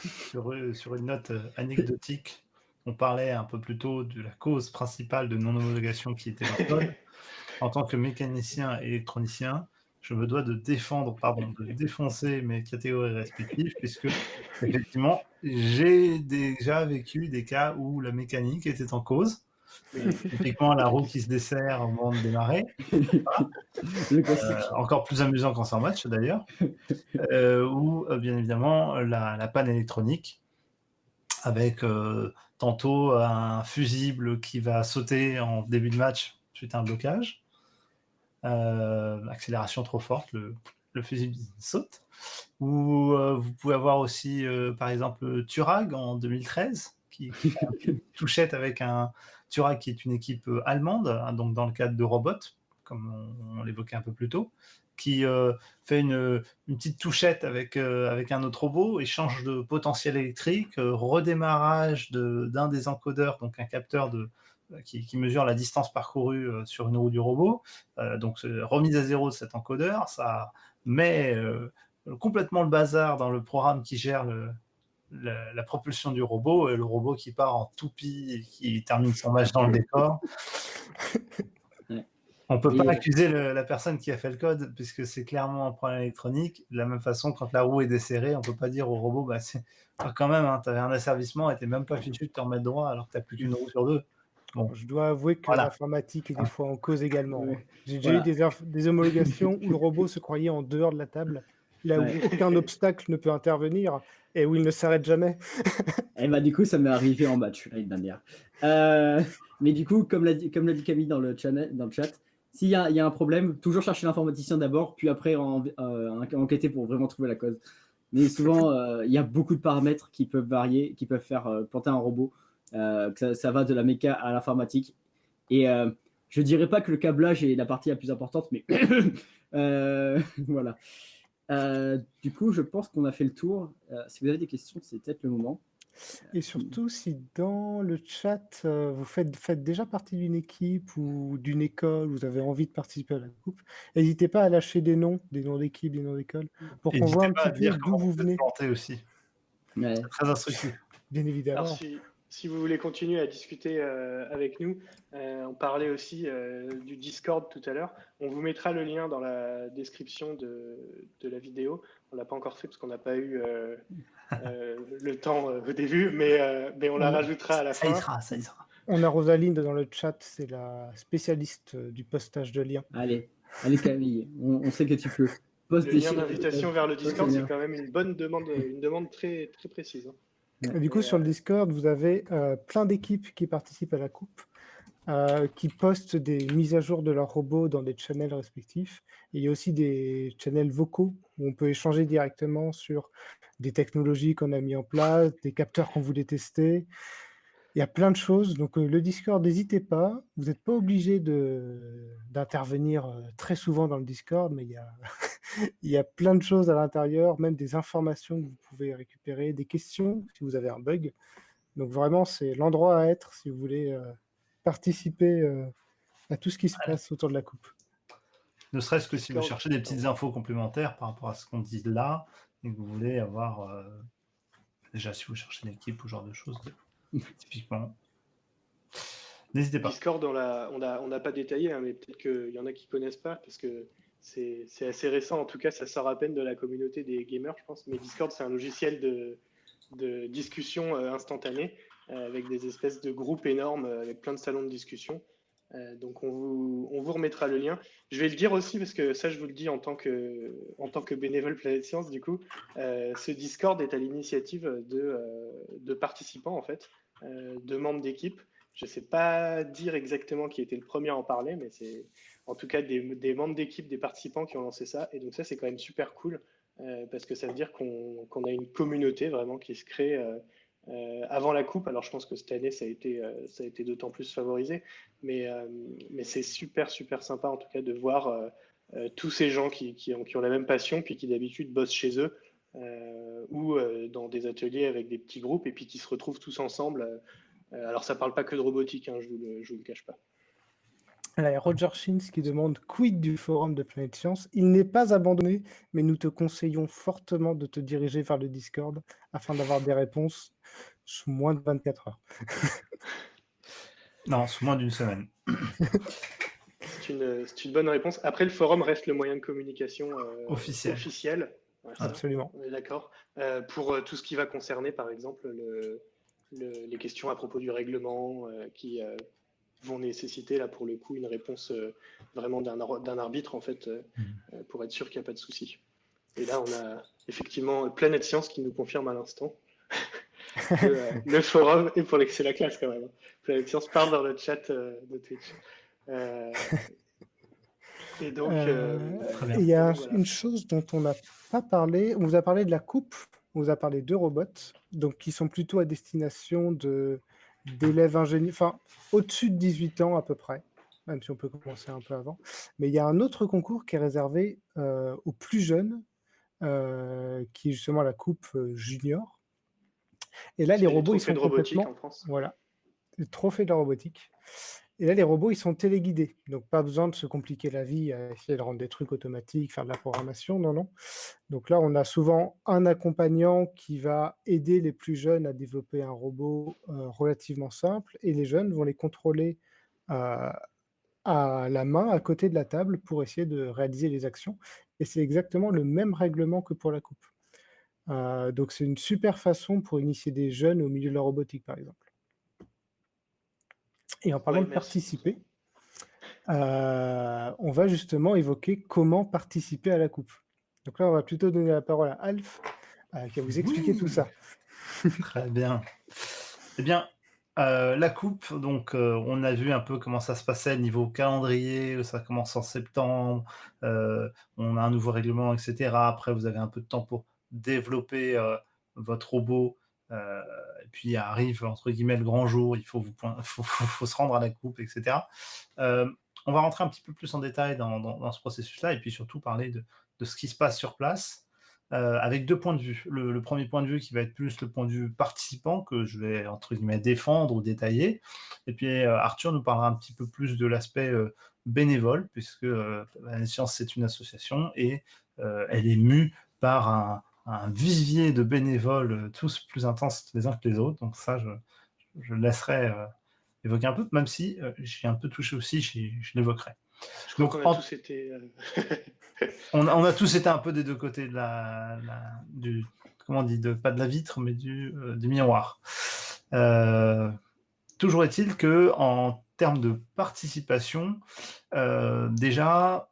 Sur une note anecdotique, on parlait un peu plus tôt de la cause principale de non-homologation qui était le code. En tant que mécanicien et électronicien, je me dois de défoncer mes catégories respectives, puisque effectivement, j'ai déjà vécu des cas où la mécanique était en cause. Typiquement la roue qui se dessert au moment de démarrer. Encore plus amusant quand c'est en match d'ailleurs. Ou bien évidemment la panne électronique avec tantôt un fusible qui va sauter en début de match suite à un blocage, accélération trop forte, le fusible saute. Ou vous pouvez avoir aussi par exemple Turag en 2013 qui fait une touchette avec un Turag qui est une équipe allemande, hein, donc dans le cadre de Robot, comme on l'évoquait un peu plus tôt, qui fait une petite touchette avec un autre robot, échange de potentiel électrique, redémarrage d'un des encodeurs, donc un capteur qui mesure la distance parcourue sur une roue du robot, donc remise à zéro de cet encodeur, ça met complètement le bazar dans le programme qui gère la propulsion du robot, et le robot qui part en toupie et qui termine son match dans le décor. On ne peut pas accuser la personne qui a fait le code, puisque c'est clairement un problème électronique. De la même façon, quand la roue est desserrée, on ne peut pas dire au robot quand même, hein, tu avais un asservissement et tu n'es même pas fichu de te remettre droit alors que tu n'as plus qu'une roue sur deux. Bon. Je dois avouer que l'informatique est des fois en cause également. J'ai déjà eu des homologations où le robot se croyait en dehors de la table, là où aucun obstacle ne peut intervenir et où il ne s'arrête jamais. Et bah, du coup, ça m'est arrivé en match l'année dernière. Mais du coup, comme l'a dit Camille dans le chat, s'il y a un problème, toujours chercher l'informaticien d'abord, puis après enquêter pour vraiment trouver la cause. Mais souvent, il y a beaucoup de paramètres qui peuvent varier, qui peuvent faire planter un robot. Que ça va de la méca à l'informatique. Et je ne dirais pas que le câblage est la partie la plus importante, mais voilà. Du coup, je pense qu'on a fait le tour. Si vous avez des questions, c'est peut-être le moment. Et surtout, si dans le chat, vous faites déjà partie d'une équipe ou d'une école, vous avez envie de participer à la coupe, n'hésitez pas à lâcher des noms d'équipes, des noms d'écoles, pour qu'on voit un petit peu d'où vous venez. Aussi. Ouais. C'est très instructif. Bien évidemment. Alors, si vous voulez continuer à discuter avec nous, on parlait aussi du Discord tout à l'heure. On vous mettra le lien dans la description de la vidéo. On ne l'a pas encore fait parce qu'on n'a pas eu le temps au début, mais on la rajoutera à la fin. Ça y sera. On a Rosaline dans le chat, c'est la spécialiste du postage de liens. Allez Camille, on sait que tu peux. Le lien d'invitation vers le Discord, c'est quand même une demande très, très précise. Et du coup, sur le Discord, vous avez plein d'équipes qui participent à la coupe, qui postent des mises à jour de leurs robots dans des channels respectifs. Et il y a aussi des channels vocaux où on peut échanger directement sur des technologies qu'on a mis en place, des capteurs qu'on voulait tester. Il y a plein de choses. Donc, le Discord, n'hésitez pas. Vous n'êtes pas obligé d'intervenir très souvent dans le Discord, mais il y a plein de choses à l'intérieur, même des informations que vous pouvez récupérer, des questions si vous avez un bug. Donc, vraiment, c'est l'endroit à être si vous voulez participer à tout ce qui se passe autour de la coupe. Ne serait-ce que si vous cherchez des petites infos complémentaires par rapport à ce qu'on dit là, et que vous voulez avoir, déjà si vous cherchez une équipe ou ce genre de choses, typiquement. N'hésitez pas. Discord, on n'a pas détaillé, hein, mais peut-être qu'il y en a qui ne connaissent pas, parce que c'est assez récent. En tout cas, ça sort à peine de la communauté des gamers, je pense. Mais Discord, c'est un logiciel de discussion instantanée, avec des espèces de groupes énormes, avec plein de salons de discussion. Donc, on vous remettra le lien. Je vais le dire aussi, parce que ça, je vous le dis en tant que bénévole Planète Science, du coup. Ce Discord est à l'initiative de participants, en fait, de membres d'équipe. Je ne sais pas dire exactement qui était le premier à en parler, mais c'est en tout cas des membres d'équipe, des participants qui ont lancé ça. Et donc ça, c'est quand même super cool, parce que ça veut dire qu'on a une communauté vraiment qui se crée avant la coupe. Alors je pense que cette année, ça a été d'autant plus favorisé, mais c'est super, super sympa en tout cas de voir tous ces gens qui ont la même passion, puis qui d'habitude bossent chez eux, ou dans des ateliers avec des petits groupes, et puis qui se retrouvent tous ensemble. Alors, ça ne parle pas que de robotique, hein, je ne vous le cache pas. Là, il y a Roger Shins qui demande « Quid du forum de Planète Science ?» Il n'est pas abandonné, mais nous te conseillons fortement de te diriger vers le Discord afin d'avoir des réponses sous moins de 24 heures. Non, sous moins d'une semaine. C'est une bonne réponse. Après, le forum reste le moyen de communication officiel. Ouais, absolument. On est d'accord. Pour tout ce qui va concerner, par exemple, les questions à propos du règlement qui vont nécessiter, là, pour le coup, une réponse vraiment d'un arbitre, en fait, pour être sûr qu'il n'y a pas de souci. Et là, on a effectivement Planète Science qui nous confirme à l'instant que le forum, et pour c'est la classe quand même. Planète Science parle dans le chat de Twitch. Et donc, il y a une chose dont on n'a pas parlé. On vous a parlé de la coupe. On vous a parlé de robots, donc qui sont plutôt à destination d'élèves ingénieurs, enfin au-dessus de 18 ans à peu près, même si on peut commencer un peu avant. Mais il y a un autre concours qui est réservé aux plus jeunes, qui est justement la coupe junior. Et là, les robots, ils sont complètement... en France. Voilà, le trophée de la robotique. Et là, les robots, ils sont téléguidés. Donc, pas besoin de se compliquer la vie à essayer de rendre des trucs automatiques, faire de la programmation. Non, non. Donc là, on a souvent un accompagnant qui va aider les plus jeunes à développer un robot relativement simple. Et les jeunes vont les contrôler à la main, à côté de la table, pour essayer de réaliser les actions. Et c'est exactement le même règlement que pour la coupe. Donc, c'est une super façon pour initier des jeunes au milieu de la robotique, par exemple. Et en parlant de participer, on va justement évoquer comment participer à la coupe. Donc là, on va plutôt donner la parole à Alf, qui va vous expliquer tout ça. Très bien. Eh bien, la coupe, donc on a vu un peu comment ça se passait niveau calendrier, ça commence en septembre, on a un nouveau règlement, etc. Après, vous avez un peu de temps pour développer votre robot. Et puis arrive entre guillemets le grand jour, il faut se rendre à la coupe, etc. On va rentrer un petit peu plus en détail dans ce processus-là et puis surtout parler de ce qui se passe sur place avec deux points de vue. Le premier point de vue qui va être plus le point de vue participant que je vais entre guillemets défendre ou détailler. Et puis Arthur nous parlera un petit peu plus de l'aspect bénévole puisque la science c'est une association et elle est mue par un vivier de bénévoles, tous plus intenses les uns que les autres. Donc ça, je je laisserai évoquer un peu, même si j'ai un peu touché aussi, je l'évoquerai. Je crois qu'on a tous été... on a tous été un peu des deux côtés de du, comment on dit, pas de la vitre, mais du miroir. Toujours est-il que en termes de participation, déjà,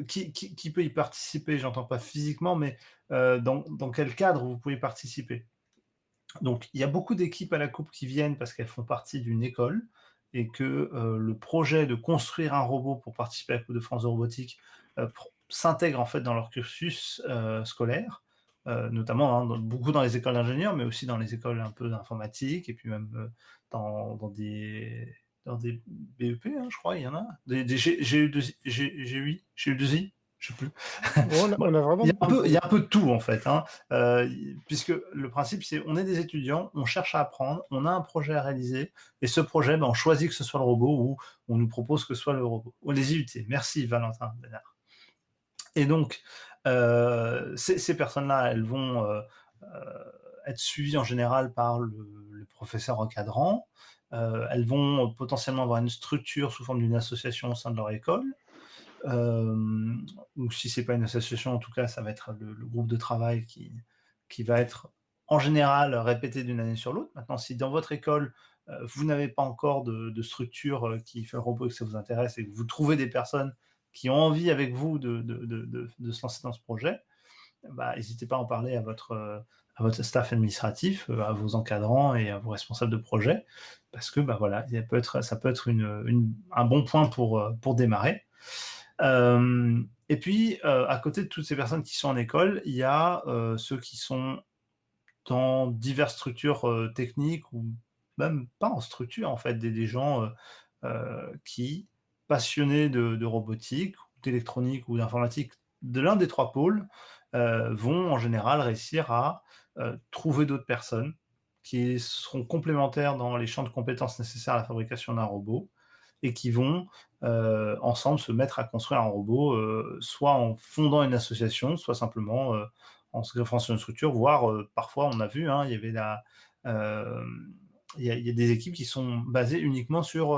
qui peut y participer? J'entends pas physiquement, mais dans quel cadre vous pouvez participer? Donc, il y a beaucoup d'équipes à la Coupe qui viennent parce qu'elles font partie d'une école et que le projet de construire un robot pour participer à la Coupe de France de robotique s'intègre en fait dans leur cursus scolaire, notamment beaucoup dans les écoles d'ingénieurs, mais aussi dans les écoles un peu d'informatique et puis même dans des BEP, hein, je crois, il y en a. Des GU2I, je sais plus. On a vraiment Il y a un peu de tout en fait, hein, puisque le principe c'est on est des étudiants, on cherche à apprendre, on a un projet à réaliser, et ce projet, on choisit que ce soit le robot ou on nous propose que ce soit le robot. Les IUT, merci Valentin Bénard. Et donc, ces personnes-là, elles vont être suivies en général par le professeur encadrant. Elles vont potentiellement avoir une structure sous forme d'une association au sein de leur école. Ou si c'est pas une association, en tout cas, ça va être le groupe de travail qui va être en général répété d'une année sur l'autre. Maintenant, si dans votre école, vous n'avez pas encore de structure qui fait le robot et que ça vous intéresse et que vous trouvez des personnes qui ont envie avec vous de se lancer dans ce projet, n'hésitez pas à en parler à votre staff administratif, à vos encadrants et à vos responsables de projet, parce que voilà, ça peut être un bon point pour démarrer. Et puis, à côté de toutes ces personnes qui sont en école, il y a ceux qui sont dans diverses structures techniques ou même pas en structure, en fait, des gens qui, passionnés de robotique, d'électronique ou d'informatique, de l'un des trois pôles, vont en général réussir à trouver d'autres personnes qui seront complémentaires dans les champs de compétences nécessaires à la fabrication d'un robot et qui vont ensemble se mettre à construire un robot, soit en fondant une association, soit simplement en se greffant sur une structure, voire parfois on a vu, hein, il y avait il y a des équipes qui sont basées uniquement sur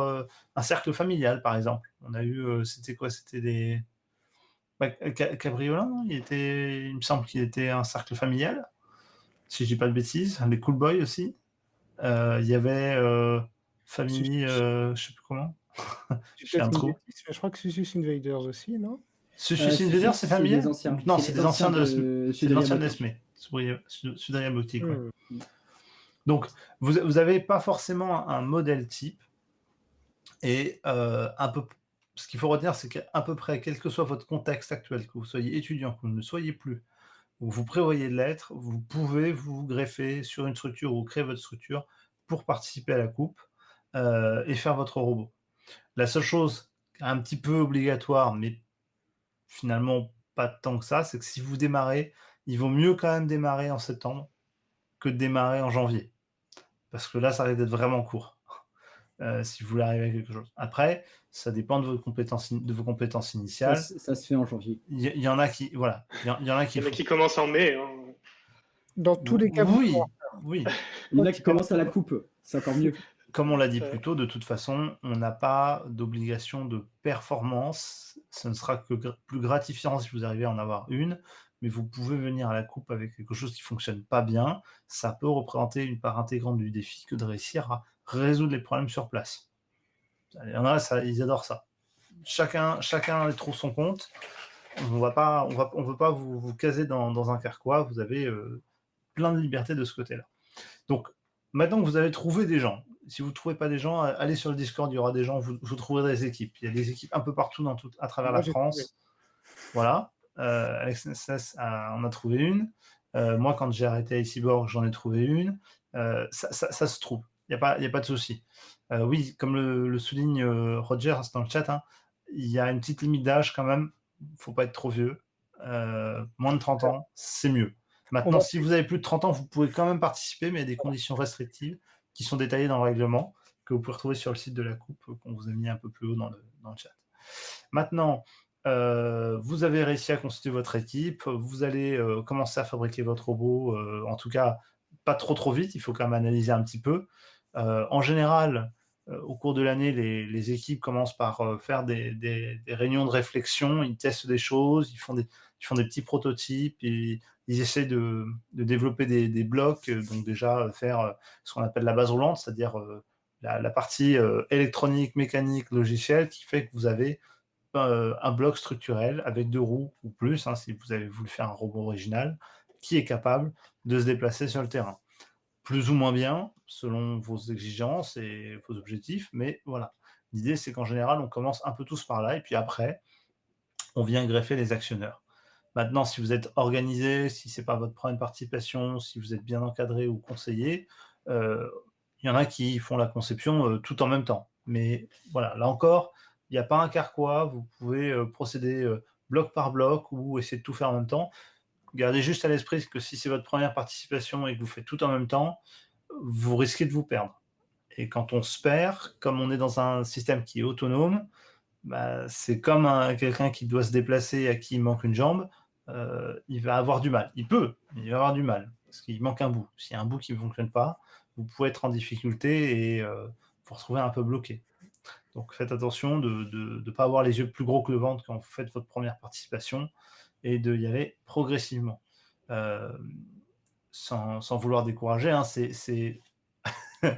un cercle familial, par exemple. On a eu, c'était quoi? C'était des... Cabriola, non? Il me semble qu'il était un cercle familial, si je dis pas de bêtises. Les Cool Boys aussi. Il y avait famille, je sais plus comment. Je crois que Susus Invaders aussi, non? Susus Invaders, c'est familial? des anciens. Non, c'est des anciens de Nesmé. Sudaria Boutique, ouais. Donc, vous n'avez pas forcément un modèle type. Et ce qu'il faut retenir, c'est qu'à peu près, quel que soit votre contexte actuel, que vous soyez étudiant, que vous ne le soyez plus, ou vous prévoyez de l'être, vous pouvez vous greffer sur une structure ou créer votre structure pour participer à la coupe et faire votre robot. La seule chose un petit peu obligatoire, mais finalement pas tant que ça, c'est que si vous démarrez, il vaut mieux quand même démarrer en septembre que de démarrer en janvier. Parce que là, ça risque d'être vraiment court. Si vous voulez arriver à quelque chose. Après, ça dépend de vos compétences initiales. Ça se fait en janvier. Il y en a qui, voilà, il y en a qui commencent en mai. Hein. Dans tous les cas, oui. Il y en a qui commencent à la coupe, c'est encore mieux. Comme on l'a dit plus tôt, de toute façon, on n'a pas d'obligation de performance. Ce ne sera que plus gratifiant si vous arrivez à en avoir une, mais vous pouvez venir à la coupe avec quelque chose qui ne fonctionne pas bien. Ça peut représenter une part intégrante du défi que de réussir à résoudre les problèmes sur place. Il y en a, ils adorent ça. Chacun trouve son compte. On veut pas vous caser dans un carquois. Vous avez plein de liberté de ce côté-là. Donc, maintenant que vous avez trouvé des gens, si vous ne trouvez pas des gens, allez sur le Discord, il y aura des gens, vous trouverez des équipes. Il y a des équipes un peu partout à travers la France. Voilà. Alex Nesnes en a trouvé une. Moi, quand j'ai arrêté à Cyborg, j'en ai trouvé une. Ça se trouve. Il n'y a pas de souci. Oui, comme le souligne Roger dans le chat, hein, il y a une petite limite d'âge quand même. Il ne faut pas être trop vieux. Moins de 30 ans, c'est mieux. Maintenant, si vous avez plus de 30 ans, vous pouvez quand même participer, mais il y a des conditions restrictives qui sont détaillées dans le règlement, que vous pouvez retrouver sur le site de la coupe, qu'on vous a mis un peu plus haut dans le chat. Maintenant, vous avez réussi à constituer votre équipe, vous allez commencer à fabriquer votre robot, en tout cas pas trop vite, il faut quand même analyser un petit peu. En général, au cours de l'année, les équipes commencent par faire des réunions de réflexion, ils testent des choses, ils font des petits prototypes, et ils essaient de développer des blocs, donc déjà faire ce qu'on appelle la base roulante, c'est-à-dire la partie électronique, mécanique, logicielle, qui fait que vous avez un bloc structurel avec 2 roues ou plus, hein, si vous avez voulu faire un robot original, qui est capable de se déplacer sur le terrain. Plus ou moins bien, selon vos exigences et vos objectifs, mais voilà. L'idée, c'est qu'en général, on commence un peu tous par là, et puis après, on vient greffer les actionneurs. Maintenant, si vous êtes organisé, si ce n'est pas votre première participation, si vous êtes bien encadré ou conseillé, il y en a qui font la conception tout en même temps. Mais voilà, là encore, il n'y a pas un carquois, vous pouvez procéder bloc par bloc ou essayer de tout faire en même temps. Gardez juste à l'esprit que si c'est votre première participation et que vous faites tout en même temps, vous risquez de vous perdre. Et quand on se perd, comme on est dans un système qui est autonome, bah, c'est comme quelqu'un qui doit se déplacer et à qui il manque une jambe, il va avoir du mal. Il va avoir du mal, parce qu'il manque un bout. S'il y a un bout qui ne fonctionne pas, vous pouvez être en difficulté et vous retrouver un peu bloqué. Donc faites attention de ne pas avoir les yeux plus gros que le ventre quand vous faites votre première participation, et d'y aller progressivement. Sans vouloir décourager, hein,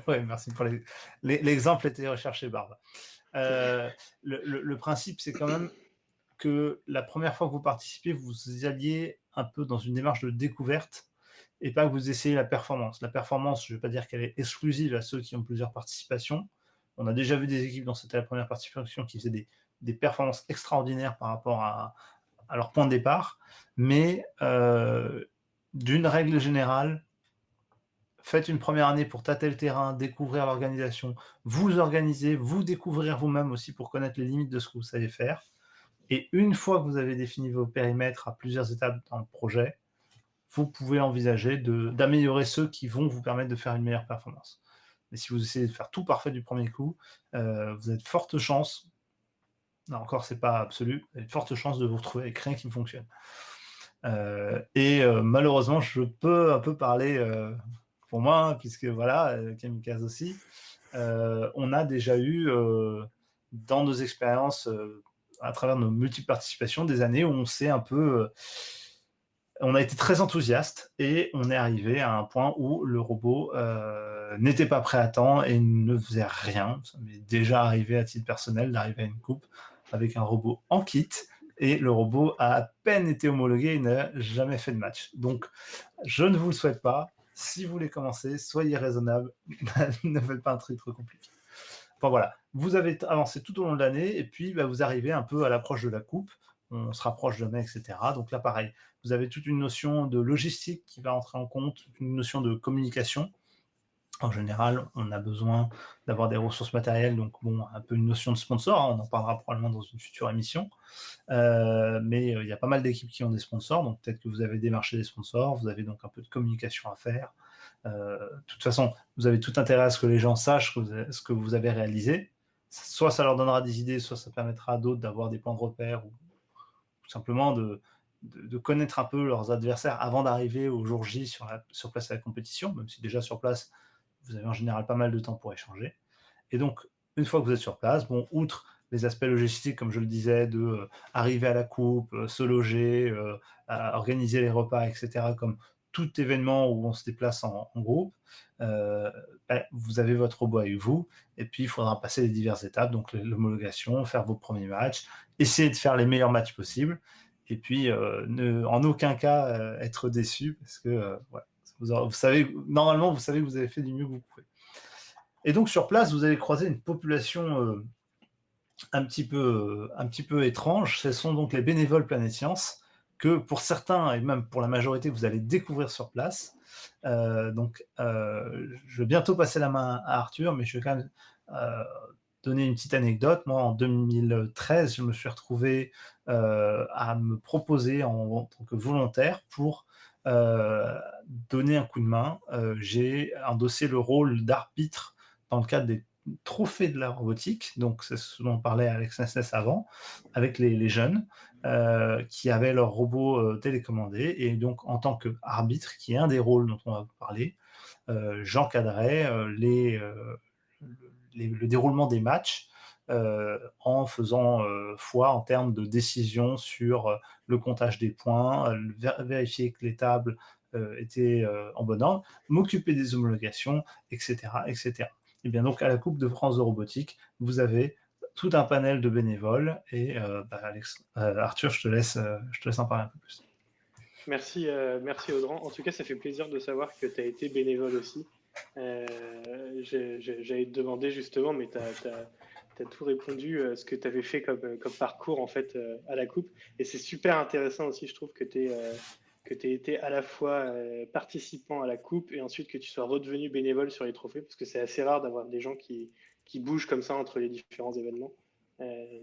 ouais, merci pour l'exemple était recherché, Barbe. Le principe, c'est quand même que la première fois que vous participez, vous alliez un peu dans une démarche de découverte et pas que vous essayez la performance. La performance, je ne vais pas dire qu'elle est exclusive à ceux qui ont plusieurs participations. On a déjà vu des équipes dans la première participation qui faisaient des performances extraordinaires par rapport à leur point de départ, mais d'une règle générale, faites une première année pour tâter le terrain, découvrir l'organisation, vous organiser, vous découvrir vous-même aussi pour connaître les limites de ce que vous savez faire. Et une fois que vous avez défini vos périmètres à plusieurs étapes dans le projet, vous pouvez envisager d'améliorer ceux qui vont vous permettre de faire une meilleure performance. Mais si vous essayez de faire tout parfait du premier coup, vous avez de fortes chances, là encore c'est pas absolu, vous avez de fortes chances de vous retrouver avec rien qui fonctionne. Malheureusement, je peux un peu parler pour moi, puisque voilà, Kamikaze aussi, on a déjà eu dans nos expériences, à travers nos multiples participations, des années où on s'est un peu... on a été très enthousiaste et on est arrivé à un point où le robot n'était pas prêt à temps et ne faisait rien. Ça m'est déjà arrivé à titre personnel d'arriver à une coupe avec un robot en kit, et le robot a à peine été homologué et n'a jamais fait de match. Donc, je ne vous le souhaite pas. Si vous voulez commencer, soyez raisonnable. Ne faites pas un truc trop compliqué. Enfin voilà, vous avez avancé tout au long de l'année, et puis vous arrivez un peu à l'approche de la coupe. On se rapproche de mai, etc. Donc là, pareil, vous avez toute une notion de logistique qui va entrer en compte, une notion de communication. En général, on a besoin d'avoir des ressources matérielles, donc bon, un peu une notion de sponsor, hein, on en parlera probablement dans une future émission. Mais il y a pas mal d'équipes qui ont des sponsors, donc peut-être que vous avez démarché des sponsors, vous avez donc un peu de communication à faire. De toute façon, vous avez tout intérêt à ce que les gens sachent ce que vous avez réalisé. Soit ça leur donnera des idées, soit ça permettra à d'autres d'avoir des points de repère, ou tout simplement de connaître un peu leurs adversaires avant d'arriver au jour J sur place à la compétition, même si déjà sur place, vous avez en général pas mal de temps pour échanger. Et donc, une fois que vous êtes sur place, bon, outre les aspects logistiques, comme je le disais, de arriver à la coupe, se loger, organiser les repas, etc., comme tout événement où on se déplace en groupe, vous avez votre robot avec vous, et puis il faudra passer les diverses étapes, donc l'homologation, faire vos premiers matchs, essayer de faire les meilleurs matchs possibles, et puis en aucun cas être déçu, parce que voilà, vous savez, normalement, vous savez que vous avez fait du mieux que vous pouvez. Et donc sur place, vous allez croiser une population un petit peu étrange. Ce sont donc les bénévoles Planète Science, que pour certains, et même pour la majorité, vous allez découvrir sur place. Je vais bientôt passer la main à Arthur, mais je vais quand même donner une petite anecdote. Moi, en 2013, je me suis retrouvé à me proposer en tant que volontaire pour donner un coup de main. J'ai endossé le rôle d'arbitre dans le cadre des trophées de la robotique, donc c'est ce dont parlait Alex Nesnes avant, avec les jeunes. qui avaient leur robot télécommandé. Et donc, en tant qu'arbitre, qui est un des rôles dont on va vous parler, j'encadrais le déroulement des matchs en faisant foi en termes de décision sur le comptage des points, vérifier que les tables étaient en bon ordre, m'occuper des homologations, etc., etc. Et bien donc, à la Coupe de France de robotique, vous avez tout un panel de bénévoles. Et Arthur, je te laisse en parler un peu plus. Merci, merci Audran. En tout cas, ça fait plaisir de savoir que tu as été bénévole aussi. J'allais te demander justement, mais tu as tout répondu à ce que tu avais fait comme parcours en fait à la Coupe. Et c'est super intéressant aussi, je trouve, que tu aies été à la fois participant à la Coupe et ensuite que tu sois redevenu bénévole sur les trophées, parce que c'est assez rare d'avoir des gens qui bougent comme ça entre les différents événements.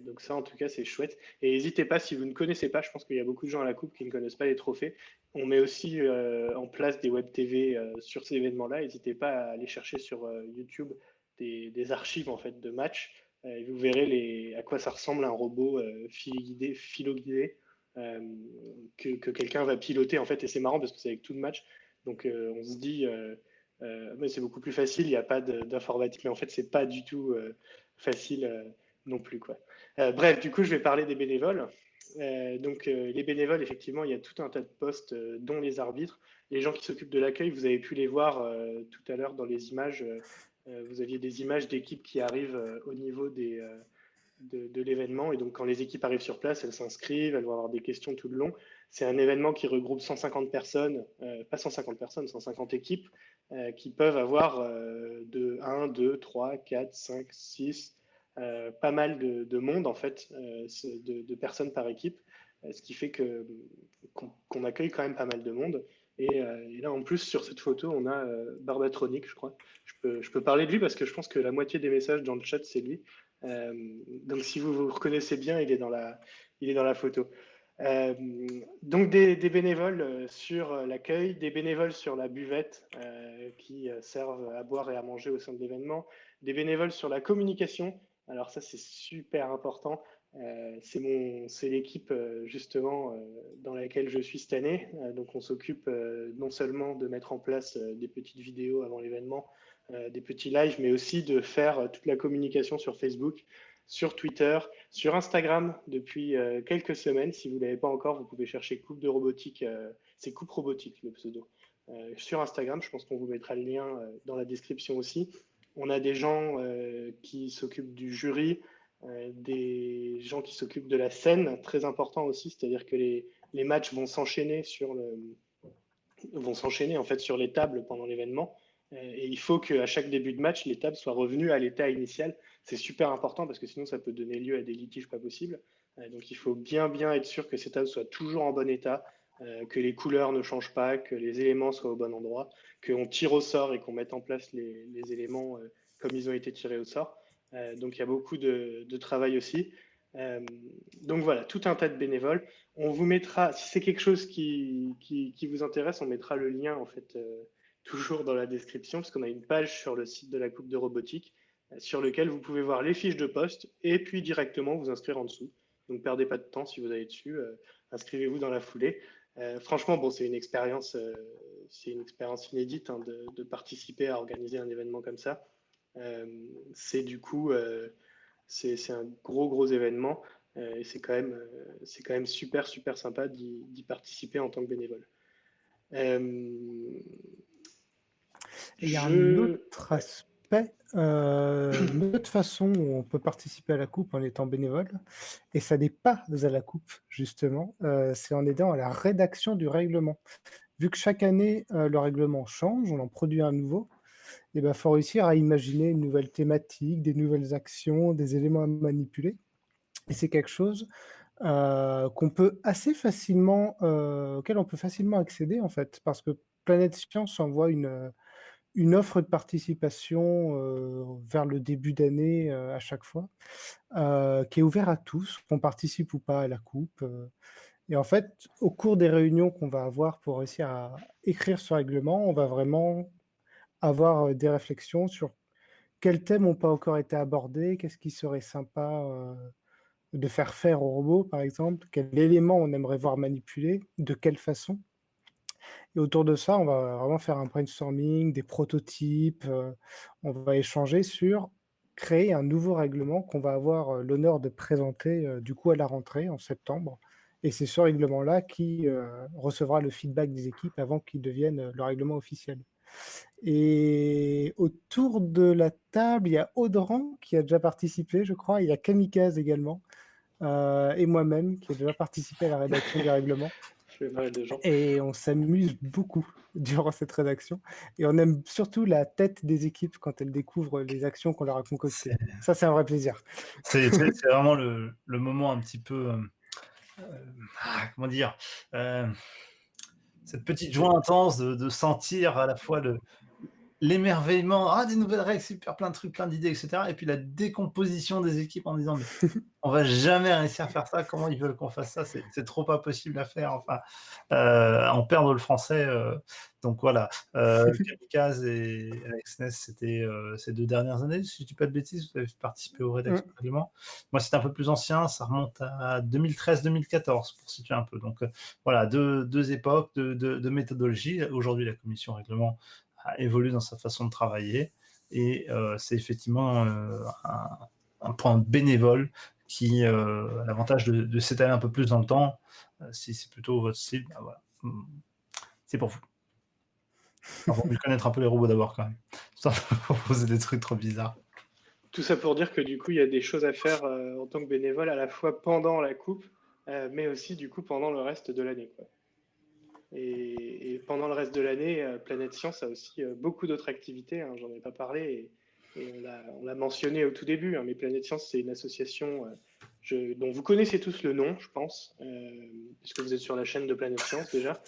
Donc ça, en tout cas, c'est chouette. Et n'hésitez pas, si vous ne connaissez pas, je pense qu'il y a beaucoup de gens à la Coupe qui ne connaissent pas les trophées. On met aussi en place des web TV sur ces événements-là. N'hésitez pas à aller chercher sur YouTube des archives en fait de matchs. Et vous verrez à quoi ça ressemble un robot philo-guidé que quelqu'un va piloter en fait. Et c'est marrant parce que c'est avec tout le match. Donc on se dit, mais c'est beaucoup plus facile. Il n'y a pas d'informatique, mais en fait c'est pas du tout facile. Non plus, quoi. Bref, du coup, je vais parler des bénévoles. Les bénévoles, effectivement, il y a tout un tas de postes, dont les arbitres. Les gens qui s'occupent de l'accueil, vous avez pu les voir tout à l'heure dans les images. Vous aviez des images d'équipes qui arrivent au niveau de l'événement. Et donc, quand les équipes arrivent sur place, elles s'inscrivent, elles vont avoir des questions tout le long. C'est un événement qui regroupe 150 personnes, pas 150 personnes, 150 équipes qui peuvent avoir de 1, 2, 3, 4, 5, 6... pas mal de monde en fait, de personnes par équipe, ce qui fait qu'on accueille quand même pas mal de monde. Et là en plus sur cette photo on a Barbatronic, je crois. Je peux parler de lui parce que je pense que la moitié des messages dans le chat c'est lui. Donc si vous vous reconnaissez bien, il est dans la photo. Donc des bénévoles sur l'accueil, des bénévoles sur la buvette qui servent à boire et à manger au sein de l'événement, des bénévoles sur la communication. Alors ça, c'est super important. C'est l'équipe justement dans laquelle je suis cette année. Donc on s'occupe non seulement de mettre en place des petites vidéos avant l'événement, des petits lives, mais aussi de faire toute la communication sur Facebook, sur Twitter, sur Instagram depuis quelques semaines. Si vous ne l'avez pas encore, vous pouvez chercher Coupe de robotique. C'est Coupe robotique le pseudo. Sur Instagram, je pense qu'on vous mettra le lien dans la description aussi. On a des gens qui s'occupent du jury, des gens qui s'occupent de la scène, très important aussi, c'est-à-dire que les matchs vont s'enchaîner en fait sur les tables pendant l'événement. Et il faut qu'à chaque début de match, les tables soient revenues à l'état initial. C'est super important parce que sinon ça peut donner lieu à des litiges pas possibles. Donc il faut bien être sûr que ces tables soient toujours en bon état, que les couleurs ne changent pas, que les éléments soient au bon endroit, qu'on tire au sort et qu'on mette en place les éléments comme ils ont été tirés au sort. Donc il y a beaucoup de travail aussi. Donc voilà, tout un tas de bénévoles. On vous mettra, si c'est quelque chose qui vous intéresse, on mettra le lien en fait toujours dans la description, parce qu'on a une page sur le site de la Coupe de robotique sur lequel vous pouvez voir les fiches de poste et puis directement vous inscrire en dessous. Donc perdez pas de temps si vous allez dessus, inscrivez-vous dans la foulée. Franchement, bon, c'est une expérience inédite hein, de participer à organiser un événement comme ça. C'est du coup, c'est un gros événement et c'est quand même super sympa d'y participer en tant que bénévole. Il y a un autre aspect, une autre façon où on peut participer à la coupe en étant bénévole, et ça n'est pas à la coupe justement, c'est en aidant à la rédaction du règlement. Vu que chaque année, le règlement change, on en produit un nouveau, et ben, faut réussir à imaginer une nouvelle thématique, des nouvelles actions, des éléments à manipuler. Et c'est quelque chose qu'on peut assez facilement, auquel on peut facilement accéder en fait, parce que Planète Science envoie une offre de participation vers le début d'année à chaque fois, qui est ouvert à tous, qu'on participe ou pas à la coupe. Et en fait, au cours des réunions qu'on va avoir pour réussir à écrire ce règlement, on va vraiment avoir des réflexions sur quels thèmes n'ont pas encore été abordés, qu'est-ce qui serait sympa de faire faire au robot, par exemple, quel élément on aimerait voir manipuler, de quelle façon. Et autour de ça, on va vraiment faire un brainstorming, des prototypes, on va échanger sur créer un nouveau règlement qu'on va avoir, l'honneur de présenter, du coup à la rentrée en septembre et c'est ce règlement-là qui, recevra le feedback des équipes avant qu'il devienne, le règlement officiel. Et autour de la table, il y a Audran qui a déjà participé, je crois, il y a Kamikaze également, et moi-même qui ai déjà participé à la rédaction du règlement. Je fais mal de gens. Et on s'amuse beaucoup durant cette rédaction. Et on aime surtout la tête des équipes quand elles découvrent les actions qu'on leur a concoctées. Ça, c'est un vrai plaisir. C'est vraiment le moment un petit peu, comment dire, cette petite joie intense de sentir à la fois l'émerveillement, des nouvelles règles, super, plein de trucs, plein d'idées, etc. Et puis la décomposition des équipes en disant, mais on va jamais réussir à faire ça, comment ils veulent qu'on fasse ça, c'est trop pas possible à faire, enfin, en perdre le français. Donc voilà, Kamikaze et Alex Ness, c'était ces 2 dernières années, si je dis pas de bêtises, vous avez participé aux rédactions de règlements. Moi, c'était un peu plus ancien, ça remonte à 2013-2014, pour situer un peu. Donc voilà, deux époques, de méthodologie. Aujourd'hui, la commission règlement a évolué dans sa façon de travailler et c'est effectivement un point bénévole qui a l'avantage de s'étaler un peu plus dans le temps. Si c'est plutôt votre style, voilà. C'est pour vous. Il vaut mieux connaître un peu les robots d'abord quand même, sans proposer des trucs trop bizarres. Tout ça pour dire que du coup, il y a des choses à faire en tant que bénévole à la fois pendant la coupe, mais aussi du coup pendant le reste de l'année, quoi. Et pendant le reste de l'année, Planète Science a aussi beaucoup d'autres activités, hein, j'en ai pas parlé, et on l'a mentionné au tout début, hein, mais Planète Science, c'est une association dont vous connaissez tous le nom, je pense, puisque vous êtes sur la chaîne de Planète Science déjà.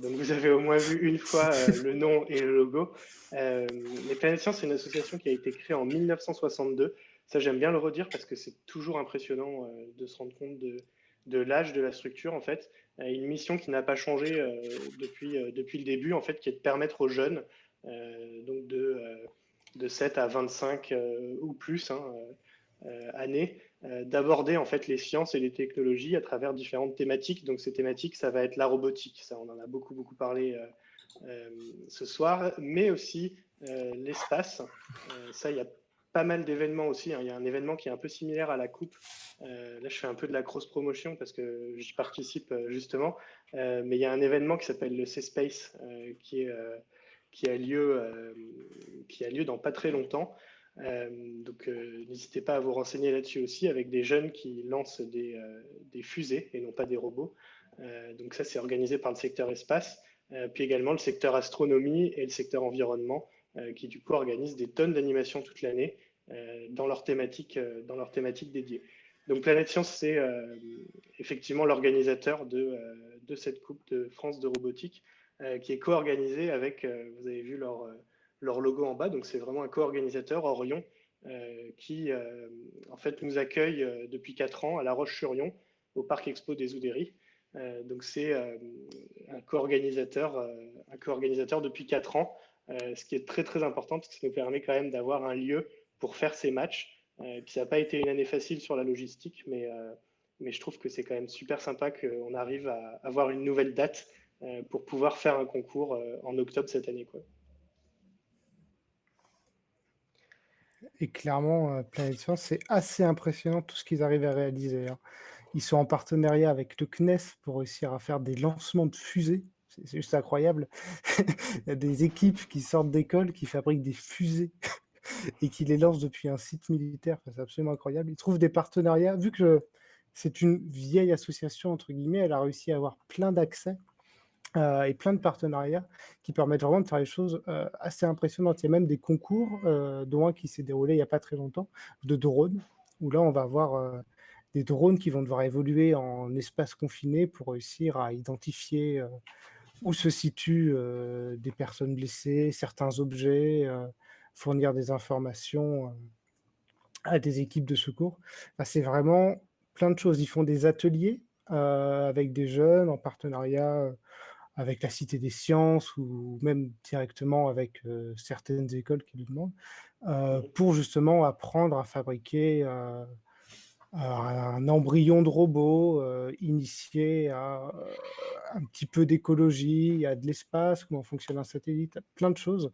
Donc vous avez au moins vu une fois le nom et le logo. Mais Planète Science, c'est une association qui a été créée en 1962. Ça, j'aime bien le redire parce que c'est toujours impressionnant de se rendre compte de l'âge de la structure, en fait. Une mission qui n'a pas changé depuis le début, en fait, qui est de permettre aux jeunes, donc de 7 à 25 ou plus, hein, années, d'aborder en fait les sciences et les technologies à travers différentes thématiques. Donc ces thématiques, ça va être la robotique, ça on en a beaucoup parlé ce soir, mais aussi l'espace. Ça, il y a pas mal d'événements aussi, hein. Il y a un événement qui est un peu similaire à la coupe. Là, je fais un peu de la cross-promotion parce que j'y participe justement. Mais il y a un événement qui s'appelle le C-Space qui a lieu dans pas très longtemps. Donc, n'hésitez pas à vous renseigner là-dessus aussi avec des jeunes qui lancent des fusées et non pas des robots. Donc ça, c'est organisé par le secteur espace, puis également le secteur astronomie et le secteur environnement qui du coup organisent des tonnes d'animations toute l'année dans leur thématique dédiée. Donc Planète Science, c'est effectivement l'organisateur de cette Coupe de France de robotique qui est co-organisée avec, vous avez vu leur logo en bas, donc c'est vraiment un co-organisateur, Orion, qui en fait nous accueille depuis 4 ans à La Roche-sur-Yon, au Parc Expo des Oudéry. Donc c'est un co-organisateur depuis 4 ans, ce qui est très important parce que ça nous permet quand même d'avoir un lieu pour faire ces matchs. Puis ça n'a pas été une année facile sur la logistique, mais je trouve que c'est quand même super sympa qu'on arrive à avoir une nouvelle date pour pouvoir faire un concours en octobre cette année, quoi. Et clairement, Planète Science, c'est assez impressionnant tout ce qu'ils arrivent à réaliser, hein. Ils sont en partenariat avec le CNES pour réussir à faire des lancements de fusées. C'est juste incroyable. Il y a des équipes qui sortent d'école, qui fabriquent des fusées et qui les lancent depuis un site militaire. Enfin, c'est absolument incroyable. Ils trouvent des partenariats. Vu que c'est une vieille association, entre guillemets, elle a réussi à avoir plein d'accès et plein de partenariats qui permettent vraiment de faire des choses assez impressionnantes. Il y a même des concours, dont un qui s'est déroulé il n'y a pas très longtemps, de drones, où là, on va avoir des drones qui vont devoir évoluer en espace confiné pour réussir à identifier où se situent des personnes blessées, certains objets, fournir des informations à des équipes de secours. Enfin, c'est vraiment plein de choses. Ils font des ateliers avec des jeunes en partenariat avec la Cité des Sciences ou même directement avec certaines écoles qui le demandent, pour justement apprendre à fabriquer un embryon de robot initié à un petit peu d'écologie, à de l'espace, comment fonctionne un satellite, à plein de choses.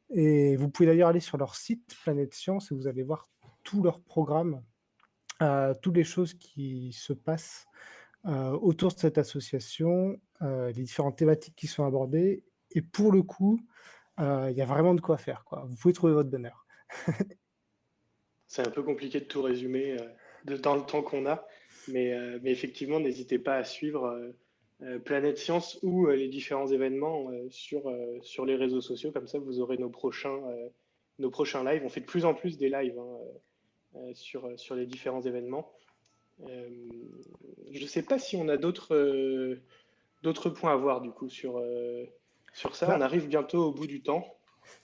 Et vous pouvez d'ailleurs aller sur leur site Planète Science et vous allez voir tout leur programme, toutes les choses qui se passent autour de cette association, les différentes thématiques qui sont abordées. Et pour le coup, il y a vraiment de quoi faire, quoi. Vous pouvez trouver votre bonheur. C'est un peu compliqué de tout résumer dans le temps qu'on a, mais effectivement, n'hésitez pas à suivre Planète Science ou les différents événements sur les réseaux sociaux. Comme ça, vous aurez nos prochains lives. On fait de plus en plus des lives sur les différents événements. Je ne sais pas si on a d'autres points à voir du coup sur ça. Bah, On arrive bientôt au bout du temps.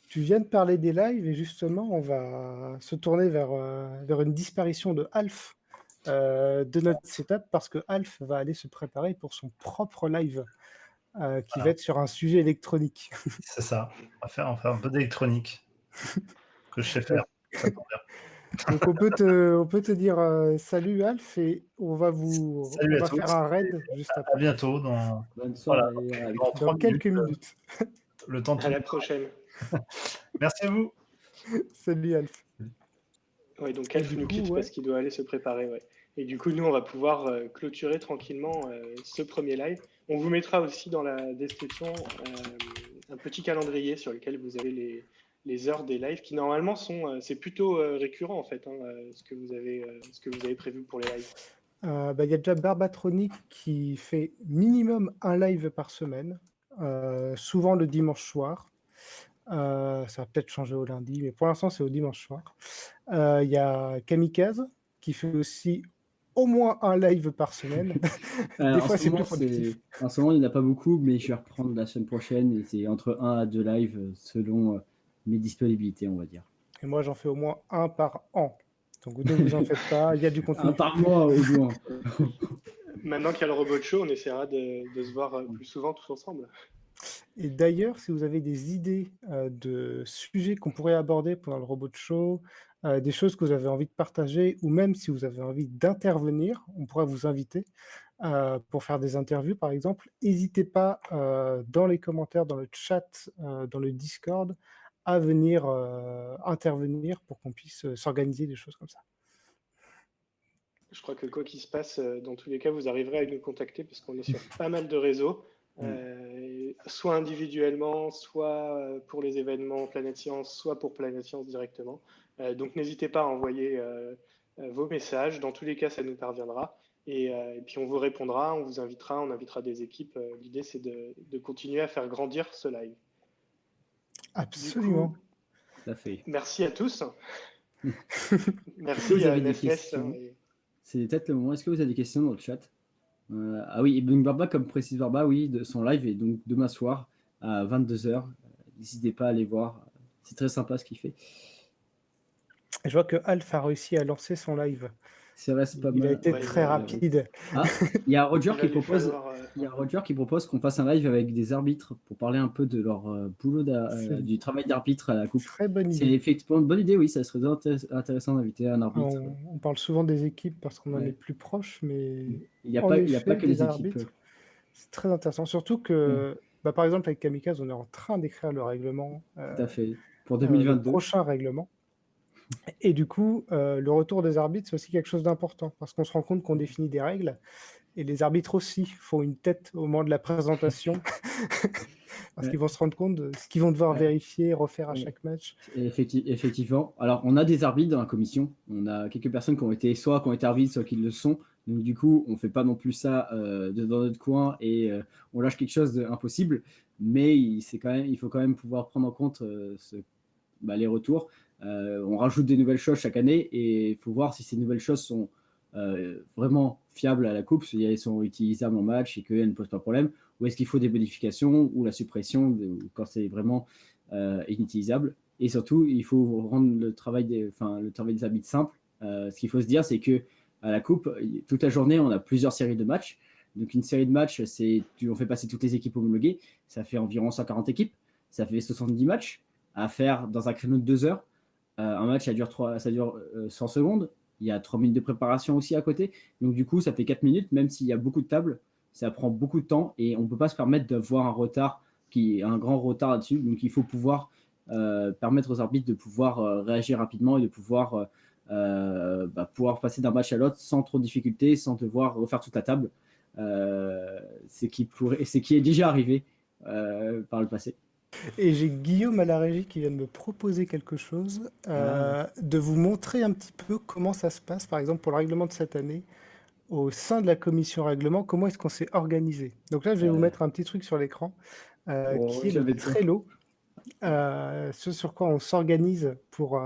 tu viens de parler des lives et justement, on va se tourner vers une disparition de Alf de notre setup parce que Alf va aller se préparer pour son propre live qui va être sur un sujet électronique. C'est ça. On va faire un peu d'électronique que je sais faire. Ça tombe bien. Donc on peut te dire salut Alf et on va Salut à faire tous. un raid juste À après, bientôt dans Bonne soirée. dans 3 dans quelques minutes, minutes. le temps de À la prochaine. Merci à vous. Salut Alf. Ouais, donc Et Alf du nous coup, quitte ouais. parce qu'il doit aller se préparer. Ouais. Et du coup, nous, on va pouvoir clôturer tranquillement ce premier live. On vous mettra aussi dans la description un petit calendrier sur lequel vous avez les heures des lives qui normalement c'est plutôt récurrent en fait, ce que vous avez prévu pour les lives. Il y a déjà Barbatronic qui fait minimum un live par semaine, souvent le dimanche soir. Ça va peut-être changer au lundi, mais pour l'instant, c'est au dimanche soir. Il y a Kamikaze qui fait aussi au moins un live par semaine. Des fois, c'est plus productif. En ce moment, il n'y en a pas beaucoup, mais je vais reprendre la semaine prochaine et c'est entre 1 à 2 lives selon mes disponibilités, on va dire. Et moi, j'en fais au moins un par an. Donc ne vous en faites pas, il y a du contenu. Un par mois au moins. Maintenant qu'il y a le robot show, on essaiera de se voir plus souvent tous ensemble. Et d'ailleurs, si vous avez des idées de sujets qu'on pourrait aborder pendant le robot show, des choses que vous avez envie de partager, ou même si vous avez envie d'intervenir, on pourra vous inviter pour faire des interviews, par exemple. N'hésitez pas dans les commentaires, dans le chat, dans le Discord, à venir intervenir pour qu'on puisse s'organiser des choses comme ça. Je crois que quoi qu'il se passe, dans tous les cas, vous arriverez à nous contacter parce qu'on est sur pas mal de réseaux, soit individuellement, soit pour les événements Planète Science, soit pour Planète Science directement. Donc n'hésitez pas à envoyer vos messages. Dans tous les cas, ça nous parviendra. Et puis on vous répondra, on vous invitera, on invitera des équipes. L'idée, c'est de continuer à faire grandir ce live. Absolument. Du coup, Tout à fait. merci à tous. Merci Vous à avez des NFS. questions? C'est peut-être le moment. Est-ce que vous avez des questions dans le chat? Ah oui, et donc Barba, comme précise Barba, oui, de son live est donc demain soir à 22h. N'hésitez pas à aller voir. C'est très sympa ce qu'il fait. Je vois que Alf a réussi à lancer son live. C'est vrai, c'est pas Il mal. a été Ouais, très rapide. Ah, il y a Roger Il va qui lui propose. falloir, Il y a Roger qui propose qu'on fasse un live avec des arbitres pour parler un peu de leur boulot, C'est du travail d'arbitre à la coupe. très bonne C'est idée. effectivement une bonne idée, oui, ça serait intéressant d'inviter un arbitre. On parle souvent des équipes parce qu'on en Ouais. est plus proche, mais Il n'y a, en pas effet, que des les équipes. arbitres, c'est très intéressant. Surtout que, par exemple, avec Kamikaze, on est en train d'écrire le règlement, Tout à fait. Pour le 2022. prochain règlement. Et du coup, le retour des arbitres, c'est aussi quelque chose d'important parce qu'on se rend compte qu'on définit des règles et les arbitres aussi font une tête au moment de la présentation parce Ouais. qu'ils vont se rendre compte de ce qu'ils vont devoir Ouais. vérifier, refaire à Ouais. chaque match. Effectivement. Alors, on a des arbitres dans la commission. On a quelques personnes qui ont été arbitres, soit qui le sont. Donc, du coup, on ne fait pas non plus ça dans notre coin et on lâche quelque chose d'impossible. Mais il faut quand même pouvoir prendre en compte les retours. On rajoute des nouvelles choses chaque année et il faut voir si ces nouvelles choses sont vraiment fiables à la coupe, si elles sont utilisables en match et qu'elles ne posent pas de problème, ou est-ce qu'il faut des modifications ou la suppression quand c'est vraiment inutilisable. Et surtout, il faut rendre le travail des arbitres simple. Ce qu'il faut se dire, c'est que à la coupe, toute la journée, on a plusieurs séries de matchs. Donc une série de matchs, on fait passer toutes les équipes homologuées, ça fait environ 140 équipes, ça fait 70 matchs à faire dans un créneau de 2 heures. Un match, ça dure 100 secondes. Il y a 3 minutes de préparation aussi à côté. Donc, du coup, ça fait 4 minutes, même s'il y a beaucoup de tables, ça prend beaucoup de temps et on ne peut pas se permettre d'avoir un grand retard là-dessus. Donc, il faut pouvoir permettre aux arbitres de pouvoir réagir rapidement et de pouvoir passer d'un match à l'autre sans trop de difficultés, sans devoir refaire toute la table. C'est qui est déjà arrivé par le passé. Et j'ai Guillaume à la régie qui vient de me proposer quelque chose, de vous montrer un petit peu comment ça se passe, par exemple pour le règlement de cette année, au sein de la commission règlement, comment est-ce qu'on s'est organisé. Donc là, je vais vous mettre un petit truc sur l'écran, qui est le Trello, ce sur quoi on s'organise pour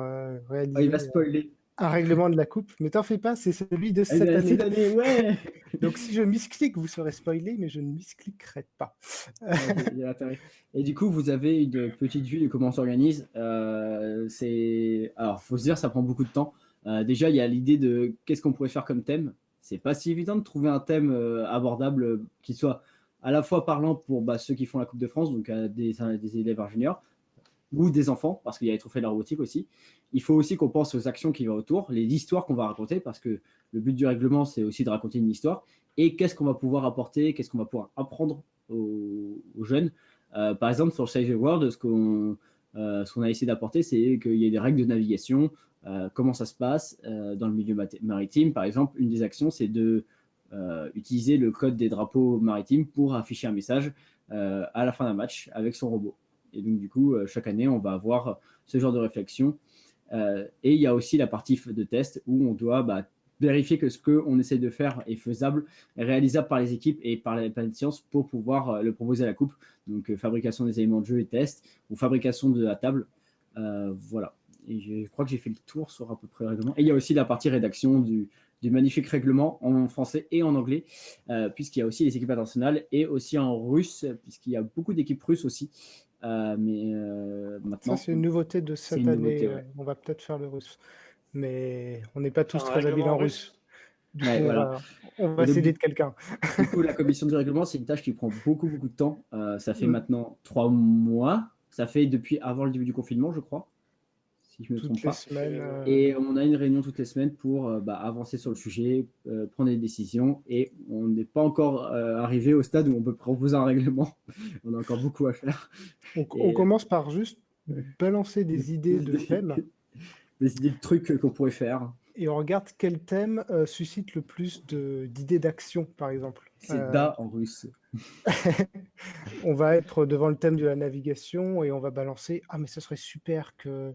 réaliser il va spoiler. un règlement de la coupe. Mais t'en fais pas, c'est celui de cette année. Cette année, ouais. Donc si je misclique, vous serez spoilé, mais je ne miscliquerai pas. Il y a intérêt. Et du coup, vous avez une petite vue de comment on s'organise. Alors, faut se dire, ça prend beaucoup de temps. Déjà, il y a l'idée de qu'est-ce qu'on pourrait faire comme thème. C'est pas si évident de trouver un thème abordable qui soit à la fois parlant pour ceux qui font la Coupe de France, donc des élèves ingénieurs, ou des enfants, parce qu'il y a les trophées de la robotique aussi. Il faut aussi qu'on pense aux actions qui vont autour, les histoires qu'on va raconter, parce que le but du règlement, c'est aussi de raconter une histoire. Et qu'est-ce qu'on va pouvoir apporter, qu'est-ce qu'on va pouvoir apprendre aux jeunes. Par exemple, sur le Save the World, ce qu'on a essayé d'apporter, c'est qu'il y ait des règles de navigation, comment ça se passe dans le milieu maritime. Par exemple, une des actions, c'est de utiliser le code des drapeaux maritimes pour afficher un message à la fin d'un match avec son robot. Et donc, du coup, chaque année, on va avoir ce genre de réflexion. Et il y a aussi la partie de test où on doit vérifier que ce qu'on essaie de faire est faisable, réalisable par les équipes et par les planètes sciences pour pouvoir le proposer à la coupe. Donc, fabrication des éléments de jeu et test ou fabrication de la table. Voilà. Et je crois que j'ai fait le tour sur à peu près le règlement. Et il y a aussi la partie rédaction du magnifique règlement en français et en anglais, puisqu'il y a aussi les équipes internationales et aussi en russe, puisqu'il y a beaucoup d'équipes russes aussi. Maintenant, ça, c'est une nouveauté de cette année. Ouais. On va peut-être faire le russe. Mais on n'est pas tous très habiles en russe. Du coup, voilà. on va s'aider de quelqu'un. Du coup, la commission du règlement, c'est une tâche qui prend beaucoup de temps. Ça fait maintenant 3 mois. Ça fait depuis avant le début du confinement, je crois. Si je ne me trompe pas. Et on a une réunion toutes les semaines pour avancer sur le sujet, prendre des décisions. Et on n'est pas encore arrivé au stade où on peut proposer un règlement. On a encore beaucoup à faire. On commence par juste balancer des idées de thèmes. Des idées de trucs qu'on pourrait faire. Et on regarde quel thème suscite le plus d'idées d'action, par exemple. C'est Da en russe. On va être devant le thème de la navigation et on va balancer « Ah, mais ce serait super que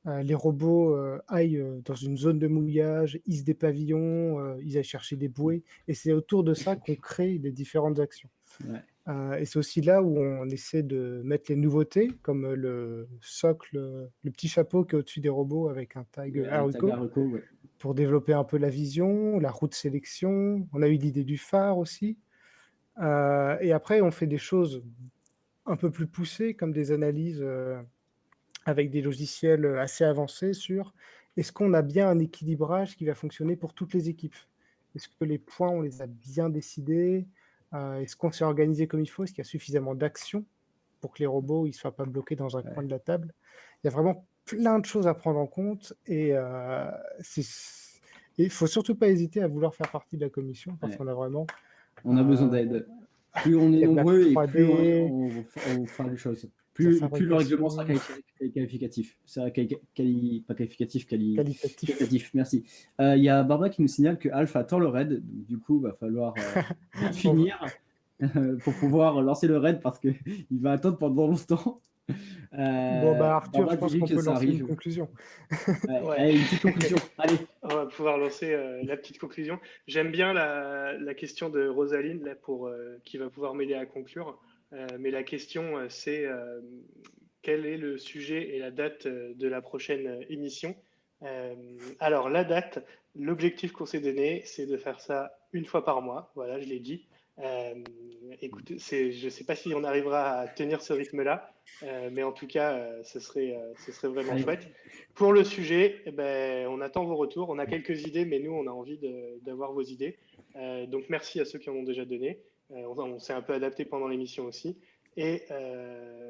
les robots aillent dans une zone de mouillage, hissent des pavillons, ils aillent chercher des bouées. » Et c'est autour de ça qu'on crée les différentes actions. Ouais. Et c'est aussi là où on essaie de mettre les nouveautés, comme le socle, le petit chapeau qui est au-dessus des robots avec un tag haricot, ouais. Pour développer un peu la vision, la roue de sélection. On a eu l'idée du phare aussi. Et après, on fait des choses un peu plus poussées, comme des analyses avec des logiciels assez avancés sur est-ce qu'on a bien un équilibrage qui va fonctionner pour toutes les équipes? Est-ce que les points, on les a bien décidés? Est-ce qu'on s'est organisé comme il faut? Est-ce qu'il y a suffisamment d'actions pour que les robots ne soient pas bloqués dans un coin de la table? Il y a vraiment plein de choses à prendre en compte et il ne faut surtout pas hésiter à vouloir faire partie de la commission parce qu'on a vraiment... On a besoin d'aide. Plus on est nombreux et plus on fera des choses. Plus le règlement sera qualificatif. Pas qualificatif, qualitatif. Merci. Il y a Barbara qui nous signale que Alpha attend le raid. Donc, du coup, il va falloir finir pour pouvoir lancer le raid parce qu'il va attendre pendant longtemps. Arthur, je pense qu'on peut lancer une conclusion. Allez, une petite conclusion. Allez. On va pouvoir lancer la petite conclusion. J'aime bien la question de Rosaline là, qui va pouvoir m'aider à conclure. Mais la question, c'est quel est le sujet et la date de la prochaine émission? Alors, la date, l'objectif qu'on s'est donné, c'est de faire ça une fois par mois. Voilà, je l'ai dit. Écoutez, je ne sais pas si on arrivera à tenir ce rythme-là, mais en tout cas, ce serait vraiment chouette. Pour le sujet, on attend vos retours. On a quelques idées, mais nous, on a envie d'avoir vos idées. Donc, merci à ceux qui en ont déjà donné. On s'est un peu adapté pendant l'émission aussi. Et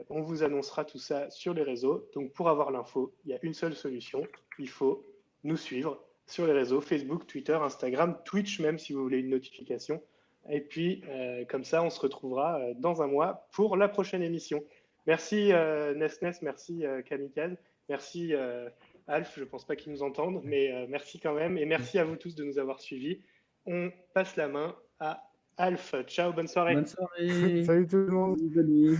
on vous annoncera tout ça sur les réseaux. Donc, pour avoir l'info, il y a une seule solution. Il faut nous suivre sur les réseaux Facebook, Twitter, Instagram, Twitch même si vous voulez une notification. Et puis, comme ça, on se retrouvera dans un mois pour la prochaine émission. Merci Nesnes, merci Kamikaze, merci Alf, je ne pense pas qu'ils nous entendent, mais merci quand même. Et merci à vous tous de nous avoir suivis. On passe la main à Alf. Ciao, bonne soirée. Bonne soirée. Salut tout le monde. Bonne nuit.